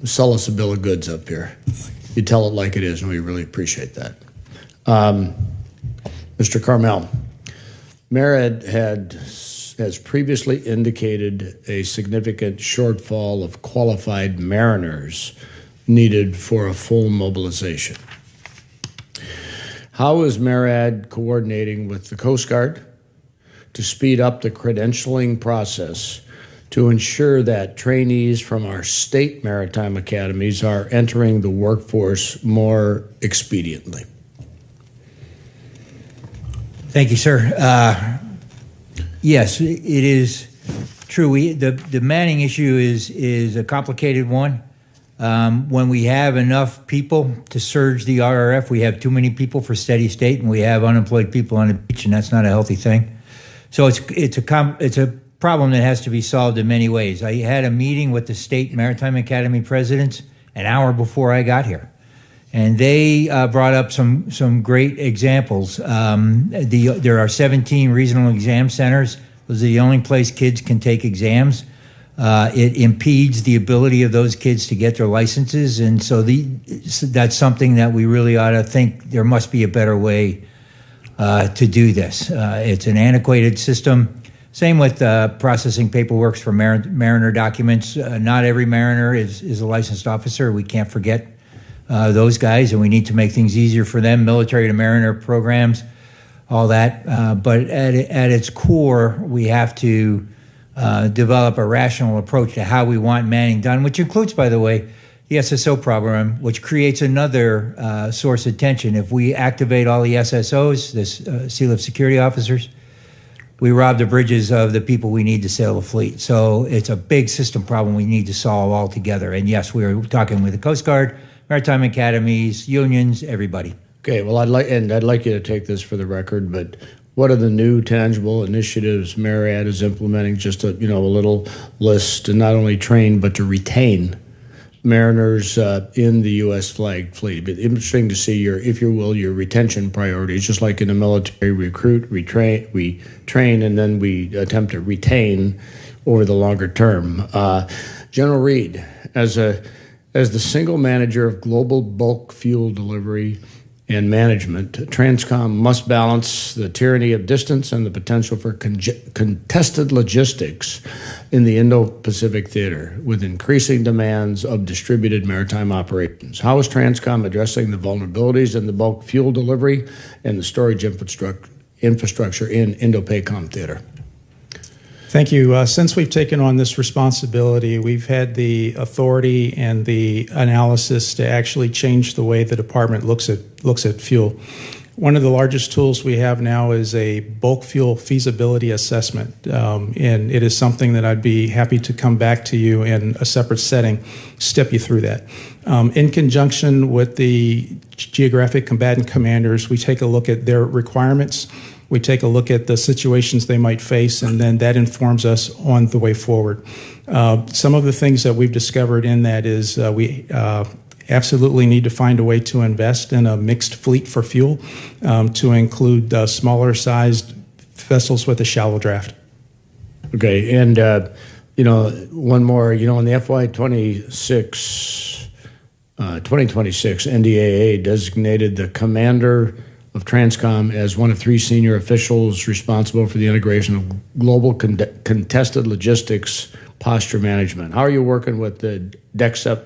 sell us a bill of goods up here. You tell it like it is, and we really appreciate that. Mr. Carmel, MARAD has previously indicated a significant shortfall of qualified mariners needed for a full mobilization. How is MARAD coordinating with the Coast Guard to speed up the credentialing process to ensure that trainees from our state maritime academies are entering the workforce more expediently? Thank you, sir. Yes, it is true. The manning issue is a complicated one. When we have enough people to surge the RRF, we have too many people for steady state, and we have unemployed people on the beach, and that's not a healthy thing. So it's a problem that has to be solved in many ways. I had a meeting with the state Maritime Academy presidents an hour before I got here, and they brought up some great examples. There are 17 regional exam centers. Those are the only place kids can take exams. It impedes the ability of those kids to get their licenses, and so that's something that we really ought to think there must be a better way to do this. It's an antiquated system. Same with processing paperwork for mariner documents. Not every mariner is a licensed officer. We can't forget those guys, and we need to make things easier for them. Military to mariner programs, all that. But at its core, we have to develop a rational approach to how we want manning done, which includes, by the way, the SSO program, which creates another source of tension. If we activate all the SSOs, the Sea Lift Security Officers, we rob the bridges of the people we need to sail the fleet. So it's a big system problem we need to solve all together. And yes, we're talking with the Coast Guard, Maritime Academies, unions, everybody. Okay, well, I'd like you to take this for the record, but what are the new tangible initiatives MARAD is implementing? Just a little list to not only train but to retain mariners in the U.S. flagged fleet. But interesting to see your retention priorities. Just like in the military, we train, and then we attempt to retain over the longer term. General Reed, as the single manager of global bulk fuel delivery and management, Transcom must balance the tyranny of distance and the potential for contested logistics in the Indo-Pacific theater with increasing demands of distributed maritime operations. How is Transcom addressing the vulnerabilities in the bulk fuel delivery and the storage infrastructure in Indo-PACOM theater? Thank you. Since we've taken on this responsibility, we've had the authority and the analysis to actually change the way the department looks at fuel. One of the largest tools we have now is a bulk fuel feasibility assessment, and it is something that I'd be happy to come back to you in a separate setting, step you through that. In conjunction with the geographic combatant commanders, we take a look at their requirements. We take a look at the situations they might face, and then that informs us on the way forward. Some of the things that we've discovered in that is we absolutely need to find a way to invest in a mixed fleet for fuel to include smaller sized vessels with a shallow draft. Okay, and one more, in the FY 2026 NDAA designated the commander of Transcom as one of 3 senior officials responsible for the integration of global contested logistics posture management. How are you working with the DECSEP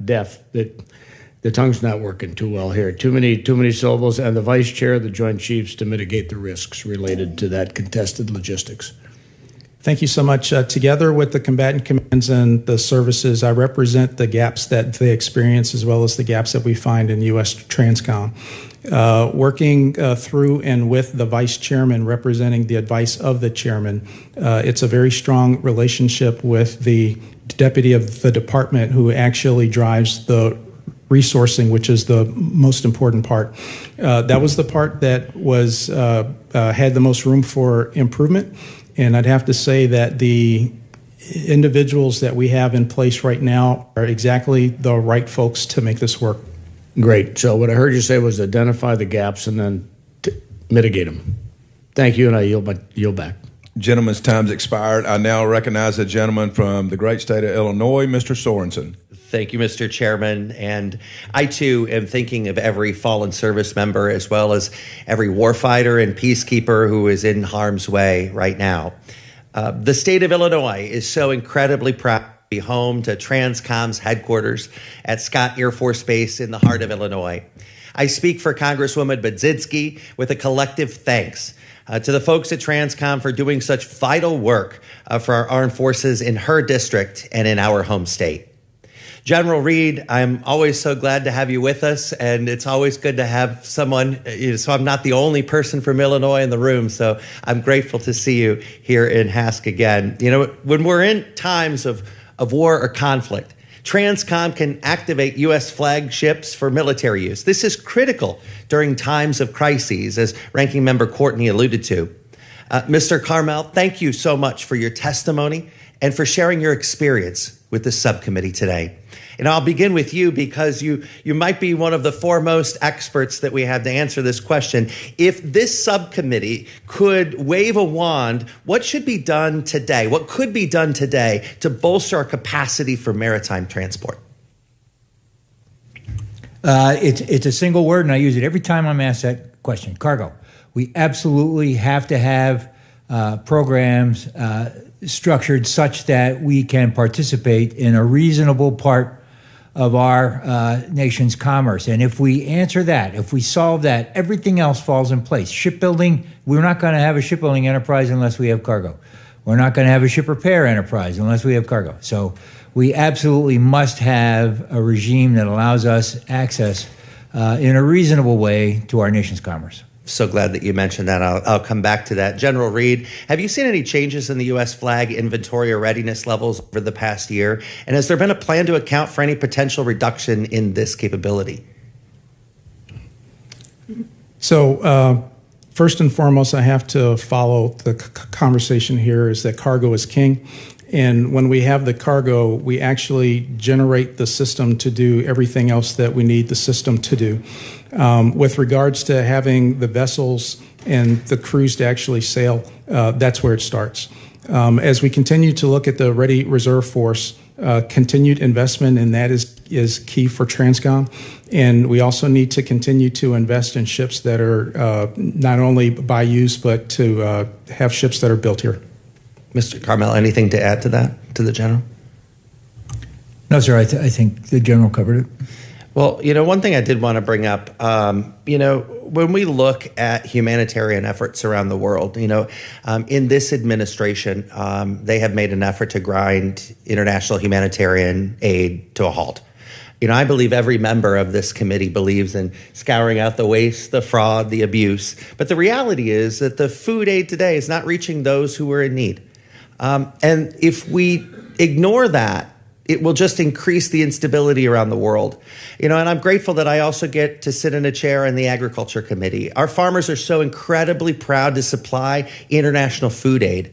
DEF? The tongue's not working too well here. Too many syllables, and the vice chair of the Joint Chiefs to mitigate the risks related to that contested logistics. Thank you so much. Together with the combatant commands and the services, I represent the gaps that they experience as well as the gaps that we find in U.S. Transcom. Working through and with the vice chairman representing the advice of the chairman, it's a very strong relationship with the deputy of the department who actually drives the resourcing, which is the most important part. That was the part that was had the most room for improvement. And I'd have to say that the individuals that we have in place right now are exactly the right folks to make this work. Great. So what I heard you say was identify the gaps and then mitigate them. Thank you, and I yield back. Gentleman's time's expired. I now recognize a gentleman from the great state of Illinois, Mr. Sorensen. Thank you, Mr. Chairman. And I, too, am thinking of every fallen service member as well as every warfighter and peacekeeper who is in harm's way right now. The state of Illinois is so incredibly proud to be home to Transcom's headquarters at Scott Air Force Base in the heart of Illinois. I speak for Congresswoman Budzinski with a collective thanks to the folks at Transcom for doing such vital work for our armed forces in her district and in our home state. General Reed, I'm always so glad to have you with us, and it's always good to have someone, so I'm not the only person from Illinois in the room, so I'm grateful to see you here in HASC again. When we're in times of war or conflict, Transcom can activate U.S. flagships for military use. This is critical during times of crises, as Ranking Member Courtney alluded to. Mr. Carmel, thank you so much for your testimony and for sharing your experience with the subcommittee today. And I'll begin with you because you might be one of the foremost experts that we have to answer this question. If this subcommittee could wave a wand, what should be done today? What could be done today to bolster our capacity for maritime transport? It's a single word, and I use it every time I'm asked that question. Cargo. We absolutely have to have programs structured such that we can participate in a reasonable part of our nation's commerce. And if we answer that, if we solve that, everything else falls in place. Shipbuilding, we're not going to have a shipbuilding enterprise unless we have cargo. We're not going to have a ship repair enterprise unless we have cargo. So we absolutely must have a regime that allows us access in a reasonable way to our nation's commerce. So glad that you mentioned that. I'll come back to that. General Reed, have you seen any changes in the U.S. flag inventory or readiness levels over the past year? And has there been a plan to account for any potential reduction in this capability? So first and foremost, I have to follow the conversation here is that cargo is king. And when we have the cargo, we actually generate the system to do everything else that we need the system to do. With regards to having the vessels and the crews to actually sail, that's where it starts. As we continue to look at the Ready Reserve Force, continued investment in that is key for Transcom. And we also need to continue to invest in ships that are not only by use, but to have ships that are built here. Mr. Carmel, anything to add to that, to the General? No, sir, I think the General covered it. Well, one thing I did want to bring up, when we look at humanitarian efforts around the world, in this administration, they have made an effort to grind international humanitarian aid to a halt. I believe every member of this committee believes in scouring out the waste, the fraud, the abuse. But the reality is that the food aid today is not reaching those who are in need. And if we ignore that, it will just increase the instability around the world. And I'm grateful that I also get to sit in a chair in the Agriculture Committee. Our farmers are so incredibly proud to supply international food aid.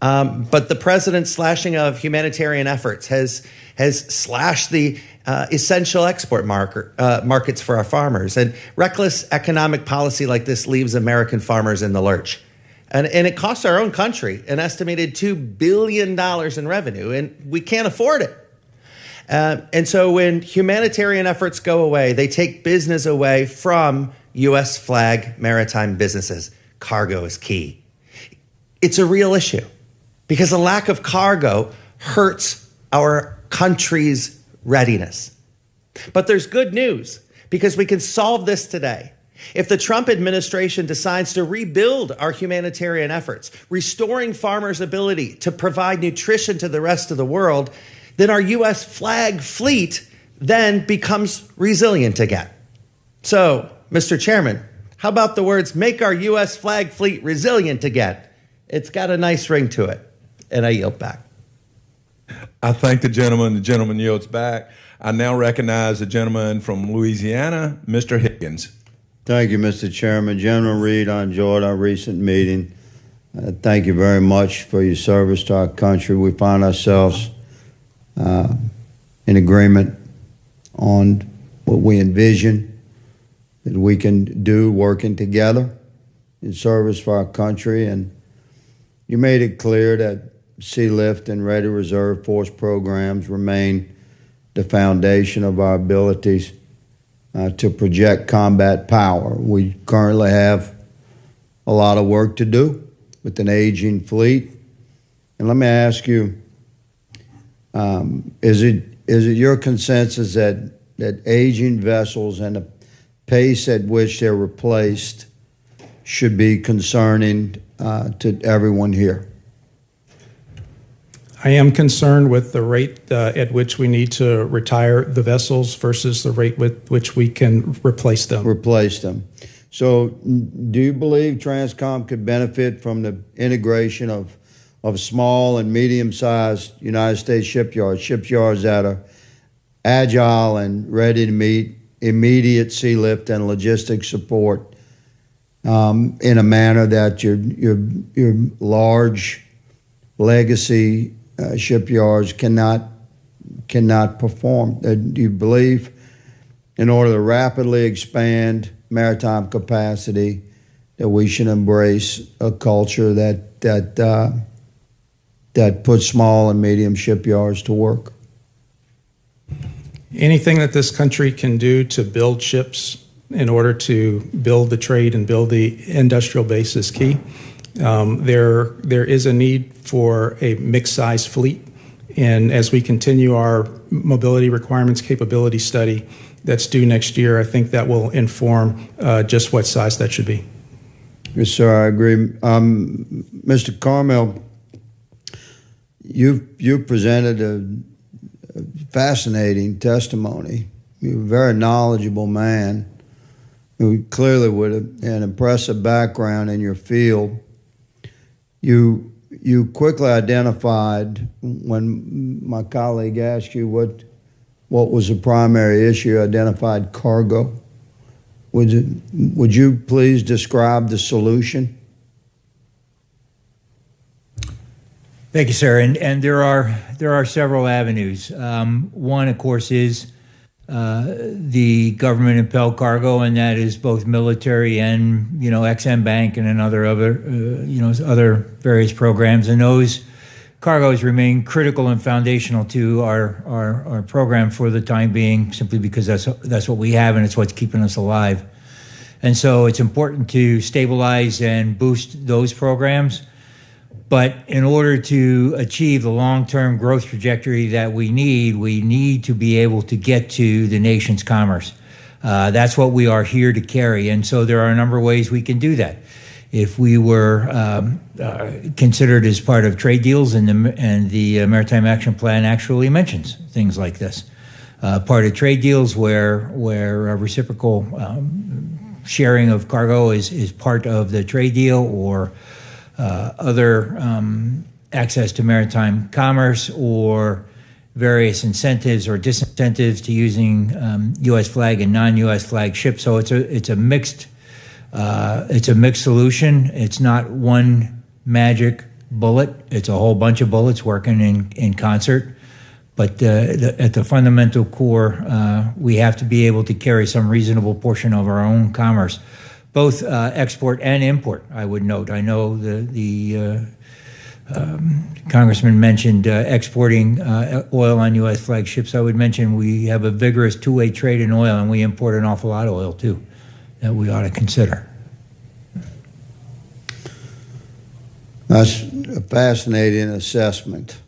But the president's slashing of humanitarian efforts has slashed the essential export markets for our farmers. And reckless economic policy like this leaves American farmers in the lurch. And it costs our own country an estimated $2 billion in revenue, and we can't afford it. And so when humanitarian efforts go away, they take business away from U.S. flag maritime businesses. Cargo is key. It's a real issue because a lack of cargo hurts our country's readiness. But there's good news because we can solve this today. If the Trump administration decides to rebuild our humanitarian efforts, restoring farmers' ability to provide nutrition to the rest of the world, then our U.S. flag fleet then becomes resilient again. So, Mr. Chairman, how about the words, make our U.S. flag fleet resilient again? It's got a nice ring to it. And I yield back. I thank the gentleman. The gentleman yields back. I now recognize the gentleman from Louisiana, Mr. Higgins. Thank you, Mr. Chairman. General Reed, I enjoyed our recent meeting. Thank you very much for your service to our country. We find ourselves in agreement on what we envision that we can do working together in service for our country. And you made it clear that Sea Lift and Ready Reserve Force programs remain the foundation of our abilities to project combat power. We currently have a lot of work to do with an aging fleet. And let me ask you, is it your consensus that aging vessels and the pace at which they're replaced should be concerning to everyone here? I am concerned with the rate at which we need to retire the vessels versus the rate with which we can replace them. So do you believe Transcom could benefit from the integration of small and medium-sized United States shipyards that are agile and ready to meet immediate sea lift and logistics support in a manner that your large legacy shipyards cannot perform? Do you believe in order to rapidly expand maritime capacity that we should embrace a culture that puts small and medium shipyards to work? Anything that this country can do to build ships in order to build the trade and build the industrial base is key. There is a need for a mixed-size fleet, and as we continue our mobility requirements capability study that's due next year, I think that will inform just what size that should be. Yes, sir, I agree. Mr. Carmel, you presented a fascinating testimony. You're a very knowledgeable man who clearly with an impressive background in your field. You quickly identified, when my colleague asked you what was the primary issue, identified cargo. Would you please describe the solution? Thank you, sir. And there are several avenues. One, of course, is the government impelled cargo, and that is both military and XM Bank and other various programs. And those cargoes remain critical and foundational to our program for the time being, simply because that's what we have and it's what's keeping us alive. And so it's important to stabilize and boost those programs. But in order to achieve the long-term growth trajectory that we need to be able to get to the nation's commerce. That's what we are here to carry. And so there are a number of ways we can do that. If we were considered as part of trade deals, and the Maritime Action Plan actually mentions things like this. Part of trade deals where reciprocal sharing of cargo is part of the trade deal, or other access to maritime commerce, or various incentives or disincentives to using U.S. flag and non-U.S. flag ships. So it's a mixed solution. It's not one magic bullet. It's a whole bunch of bullets working in concert. But at the fundamental core, we have to be able to carry some reasonable portion of our own commerce, both export and import, I would note. I know the Congressman mentioned exporting oil on U.S. flag ships. I would mention we have a vigorous two-way trade in oil, and we import an awful lot of oil, too, that we ought to consider. That's a fascinating assessment,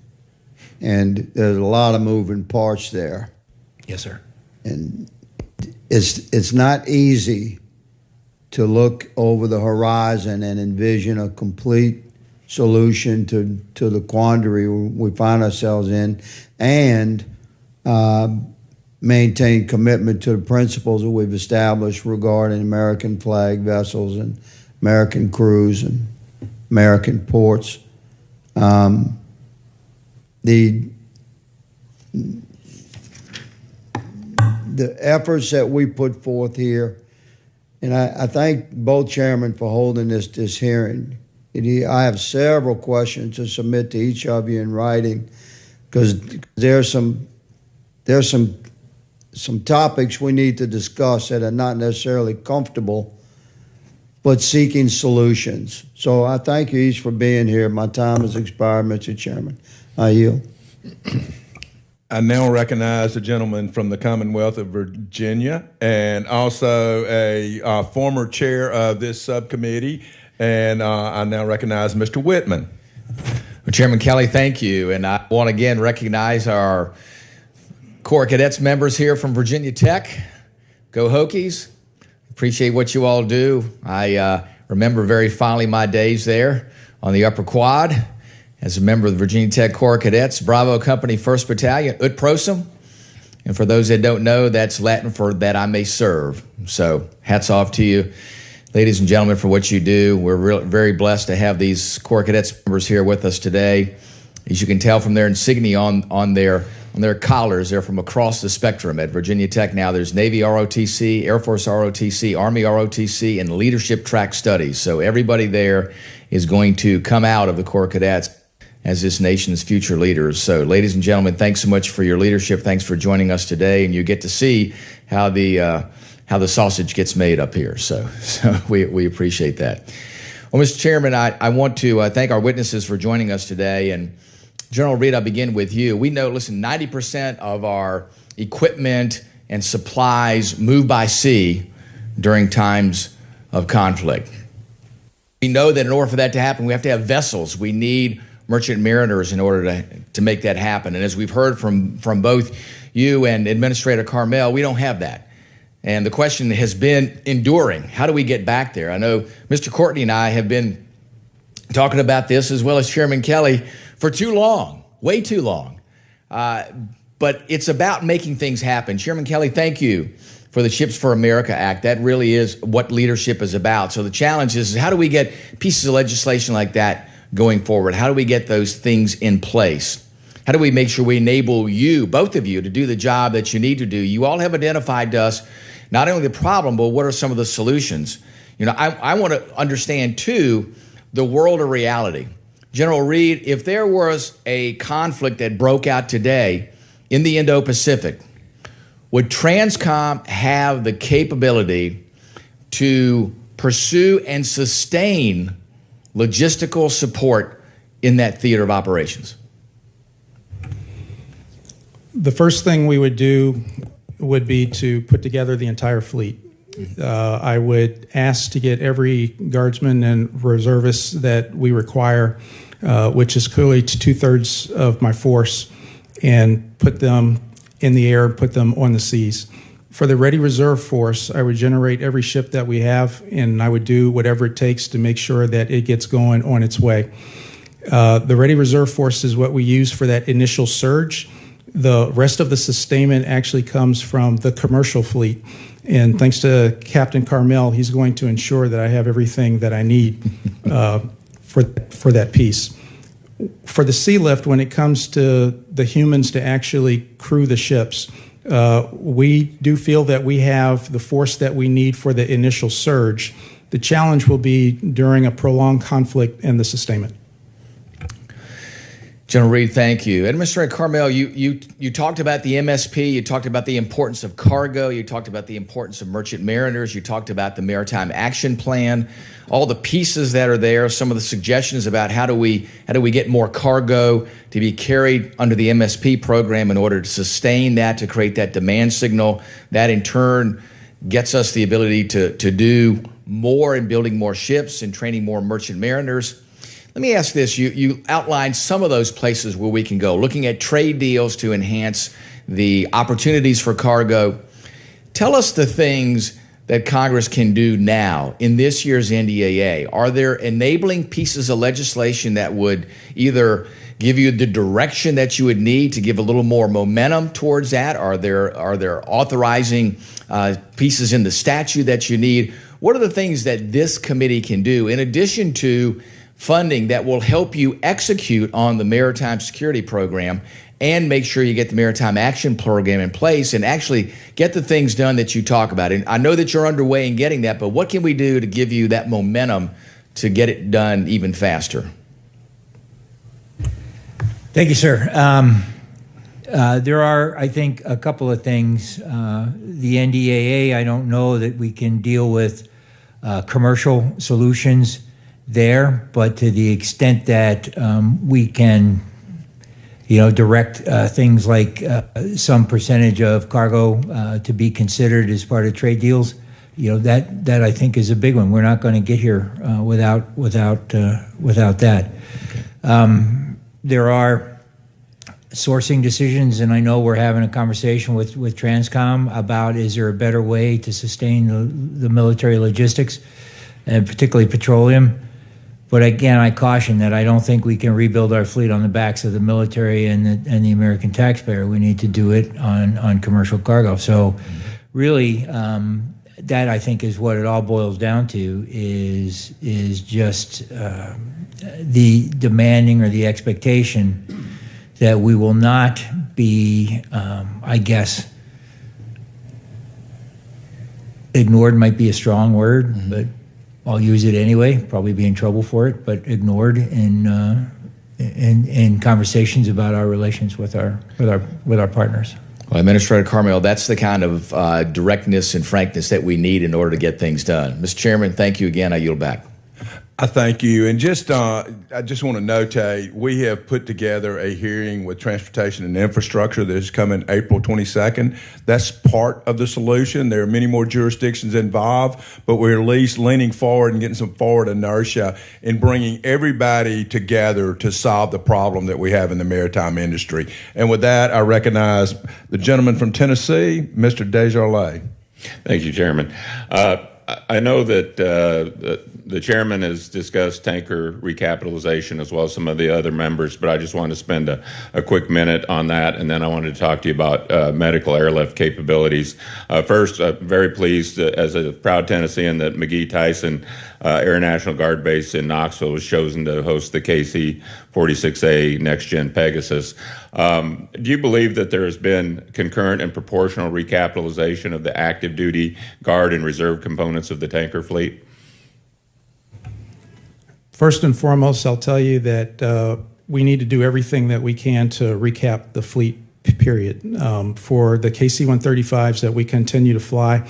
and there's a lot of moving parts there. Yes, sir. And it's not easy to look over the horizon and envision a complete solution to the quandary we find ourselves in, and maintain commitment to the principles that we've established regarding American flag vessels and American crews and American ports. The efforts that we put forth here, and I thank both chairmen for holding this hearing. I have several questions to submit to each of you in writing, because there's some topics we need to discuss that are not necessarily comfortable, but seeking solutions. So I thank you each for being here. My time has expired, Mr. Chairman. I yield. I now recognize the gentleman from the Commonwealth of Virginia, and also a former chair of this subcommittee, and I now recognize Mr. Whitman. Well, Chairman Kelly, thank you, and I want to again recognize our Corps of Cadets members here from Virginia Tech. Go Hokies. Appreciate what you all do. I remember very fondly my days there on the Upper Quad as a member of the Virginia Tech Corps of Cadets, Bravo Company, 1st Battalion, Ut Prosum. And for those that don't know, that's Latin for that I may serve. So hats off to you, ladies and gentlemen, for what you do. We're very blessed to have these Corps of Cadets members here with us today. As you can tell from their insignia on their collars, they're from across the spectrum at Virginia Tech now. There's Navy ROTC, Air Force ROTC, Army ROTC, and Leadership Track Studies. So everybody there is going to come out of the Corps of Cadets as this nation's future leaders. So, ladies and gentlemen, thanks so much for your leadership. Thanks for joining us today, and you get to see how the sausage gets made up here. So we appreciate that. Well, Mr. Chairman, I want to thank our witnesses for joining us today. And General Reed, I'll begin with you. We know, 90% of our equipment and supplies move by sea during times of conflict. we know that in order for that to happen, we have to have vessels. We need merchant mariners in order to make that happen. And as we've heard from both you and Administrator Carmel, we don't have that. And the question has been enduring. How do we get back there? I know Mr. Courtney and I have been talking about this, as well as Chairman Kelly, for too long, way too long. But it's about making things happen. Chairman Kelly, thank you for the Ships for America Act. That really is what leadership is about. So the challenge is how do we get pieces of legislation like that going forward? How do we get those things in place? How do we make sure we enable you, both of you, to do the job that you need to do? You all have identified to us not only the problem, but what are some of the solutions? You know, I want to understand, too, the world of reality. General Reed, if there was a conflict that broke out today in the Indo-Pacific, would TRANSCOM have the capability to pursue and sustain logistical support in that theater of operations? The first thing we would do would be to put together the entire fleet. I would ask to get every guardsman and reservist that we require, which is clearly 2/3 of my force, and put them in the air, put them on the seas. For the Ready Reserve Force, I would generate every ship that we have, and I would do whatever it takes to make sure that it gets going on its way. The Ready Reserve Force is what we use for that initial surge. The rest of the sustainment actually comes from the commercial fleet. And thanks to Captain Carmel, he's going to ensure that I have everything that I need for that piece. For the sea lift, when it comes to the humans to actually crew the ships, we do feel that we have the force that we need for the initial surge. The challenge will be during a prolonged conflict and the sustainment. General Reed, thank you. Administrator Carmel, you talked about the MSP, you talked about the importance of cargo, you talked about the importance of merchant mariners, you talked about the Maritime Action Plan, all the pieces that are there, some of the suggestions about how do we get more cargo to be carried under the MSP program in order to sustain that, to create that demand signal. That in turn gets us the ability to do more in building more ships and training more merchant mariners. Let me ask this. You outlined some of those places where we can go, looking at trade deals to enhance the opportunities for cargo. Tell us the things that Congress can do now in this year's NDAA. Are there enabling pieces of legislation that would either give you the direction that you would need to give a little more momentum towards that? Are there authorizing pieces in the statute that you need? What are the things that this committee can do in addition to funding that will help you execute on the Maritime Security Program and make sure you get the Maritime Action Program in place and actually get the things done that you talk about? And I know that you're underway in getting that, but what can we do to give you that momentum to get it done even faster? Thank you, sir. There are, I think, a couple of things. The NDAA, I don't know that we can deal with commercial solutions there, but to the extent that we can, direct things like some percentage of cargo to be considered as part of trade deals, that I think is a big one. We're not going to get here without that. Okay. There are sourcing decisions, and I know we're having a conversation with TRANSCOM about is there a better way to sustain the military logistics, and particularly petroleum. But again, I caution that I don't think we can rebuild our fleet on the backs of the military and the American taxpayer. We need to do it on commercial cargo. So really, that I think is what it all boils down to is just the demanding or the expectation that we will not be, ignored might be a strong word, but I'll use it anyway, probably be in trouble for it, but ignored in conversations about our relations with our partners. Well, Administrator Carmel, that's the kind of directness and frankness that we need in order to get things done. Mr. Chairman, thank you again. I yield back. I thank you. And I just want to notate, we have put together a hearing with Transportation and Infrastructure that is coming April 22nd. That's part of the solution. There are many more jurisdictions involved, but we're at least leaning forward and getting some forward inertia in bringing everybody together to solve the problem that we have in the maritime industry. And with that, I recognize the gentleman from Tennessee, Mr. Desjardins. Thank you, Chairman. I know that the chairman has discussed tanker recapitalization as well as some of the other members, but I just wanted to spend a quick minute on that, and then I wanted to talk to you about medical airlift capabilities. First, very pleased as a proud Tennessean that McGee Tyson Air National Guard Base in Knoxville was chosen to host the KC-46A Next Gen Pegasus. Do you believe that there has been concurrent and proportional recapitalization of the active duty, guard, and reserve components of the tanker fleet? First and foremost, I'll tell you that we need to do everything that we can to recap the fleet, period. For the KC-135s that we continue to fly,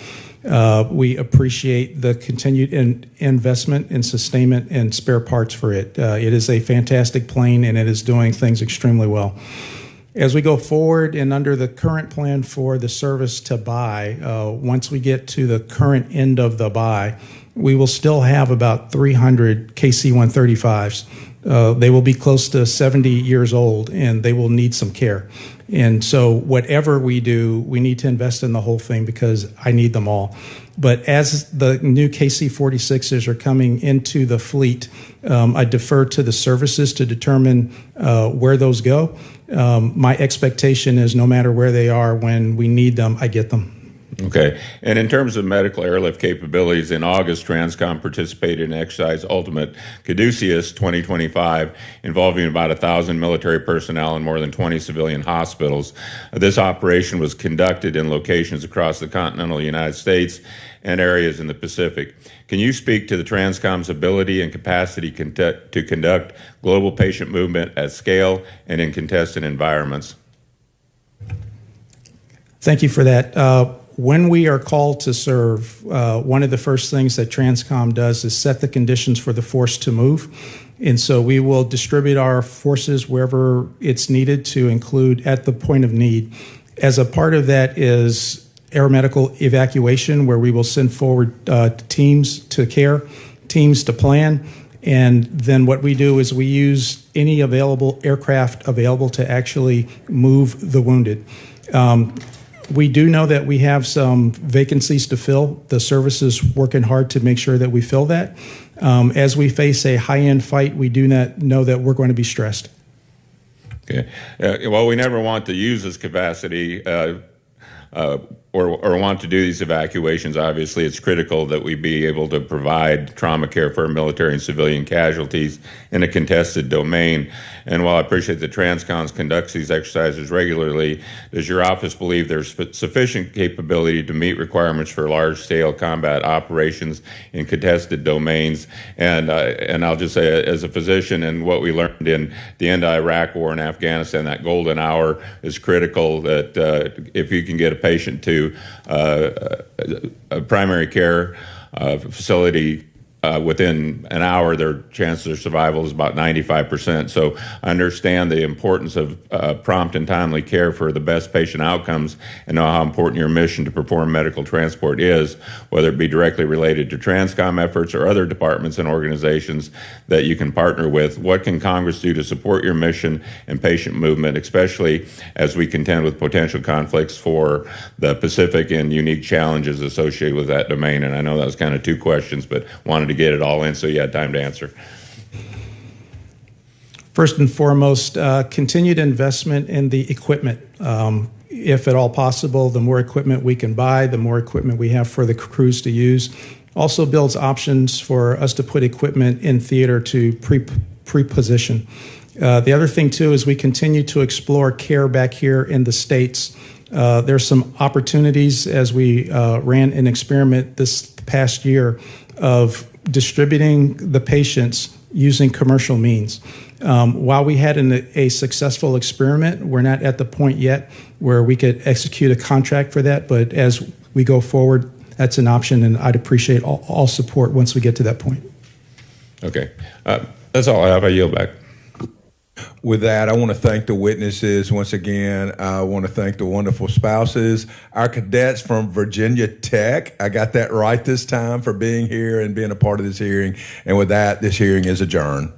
we appreciate the continued investment and sustainment and spare parts for it. It is a fantastic plane, and it is doing things extremely well. As we go forward and under the current plan for the service to buy, once we get to the current end of the buy, we will still have about 300 KC-135s. They will be close to 70 years old, and they will need some care. And so whatever we do, we need to invest in the whole thing because I need them all. But as the new KC-46s are coming into the fleet, I defer to the services to determine where those go. My expectation is no matter where they are, when we need them, I get them. Okay. And in terms of medical airlift capabilities, in August, Transcom participated in exercise Ultimate Caduceus 2025, involving about 1,000 military personnel and more than 20 civilian hospitals. This operation was conducted in locations across the continental United States and areas in the Pacific. Can you speak to the Transcom's ability and capacity to conduct global patient movement at scale and in contested environments? Thank you for that. When we are called to serve, one of the first things that Transcom does is set the conditions for the force to move. And so we will distribute our forces wherever it's needed to include at the point of need. As a part of that is aeromedical evacuation, where we will send forward teams to care, teams to plan. And then what we do is we use any available aircraft available to actually move the wounded. We do know that we have some vacancies to fill. The service is working hard to make sure that we fill that. As we face a high-end fight, we do not know that we're going to be stressed. Okay. Well, we never want to use this capacity or want to do these evacuations. Obviously, it's critical that we be able to provide trauma care for military and civilian casualties in a contested domain. And while I appreciate that Transcom conducts these exercises regularly, does your office believe there's sufficient capability to meet requirements for large-scale combat operations in contested domains? And I'll just say, as a physician, and what we learned in the end of Iraq War and Afghanistan, that golden hour is critical. That if you can get a patient to a primary care facility within an hour, their chances of survival is about 95%. So I understand the importance of prompt and timely care for the best patient outcomes, and know how important your mission to perform medical transport is, whether it be directly related to Transcom efforts or other departments and organizations that you can partner with. What can Congress do to support your mission and patient movement, especially as we contend with potential conflicts for the Pacific and unique challenges associated with that domain? And I know that was kind of two questions, but wanted to get it all in so you had time to answer. First and foremost, continued investment in the equipment. If at all possible, the more equipment we can buy, the more equipment we have for the crews to use. Also builds options for us to put equipment in theater to pre-position. The other thing, too, is we continue to explore care back here in the States. There's some opportunities as we ran an experiment this past year of distributing the patients using commercial means. While we had a successful experiment, we're not at the point yet where we could execute a contract for that, but as we go forward, that's an option, and I'd appreciate all support once we get to that point. Okay. That's all I have. I yield back. With that, I want to thank the witnesses once again. I want to thank the wonderful spouses, our cadets from Virginia Tech. I got that right this time, for being here and being a part of this hearing. And with that, this hearing is adjourned.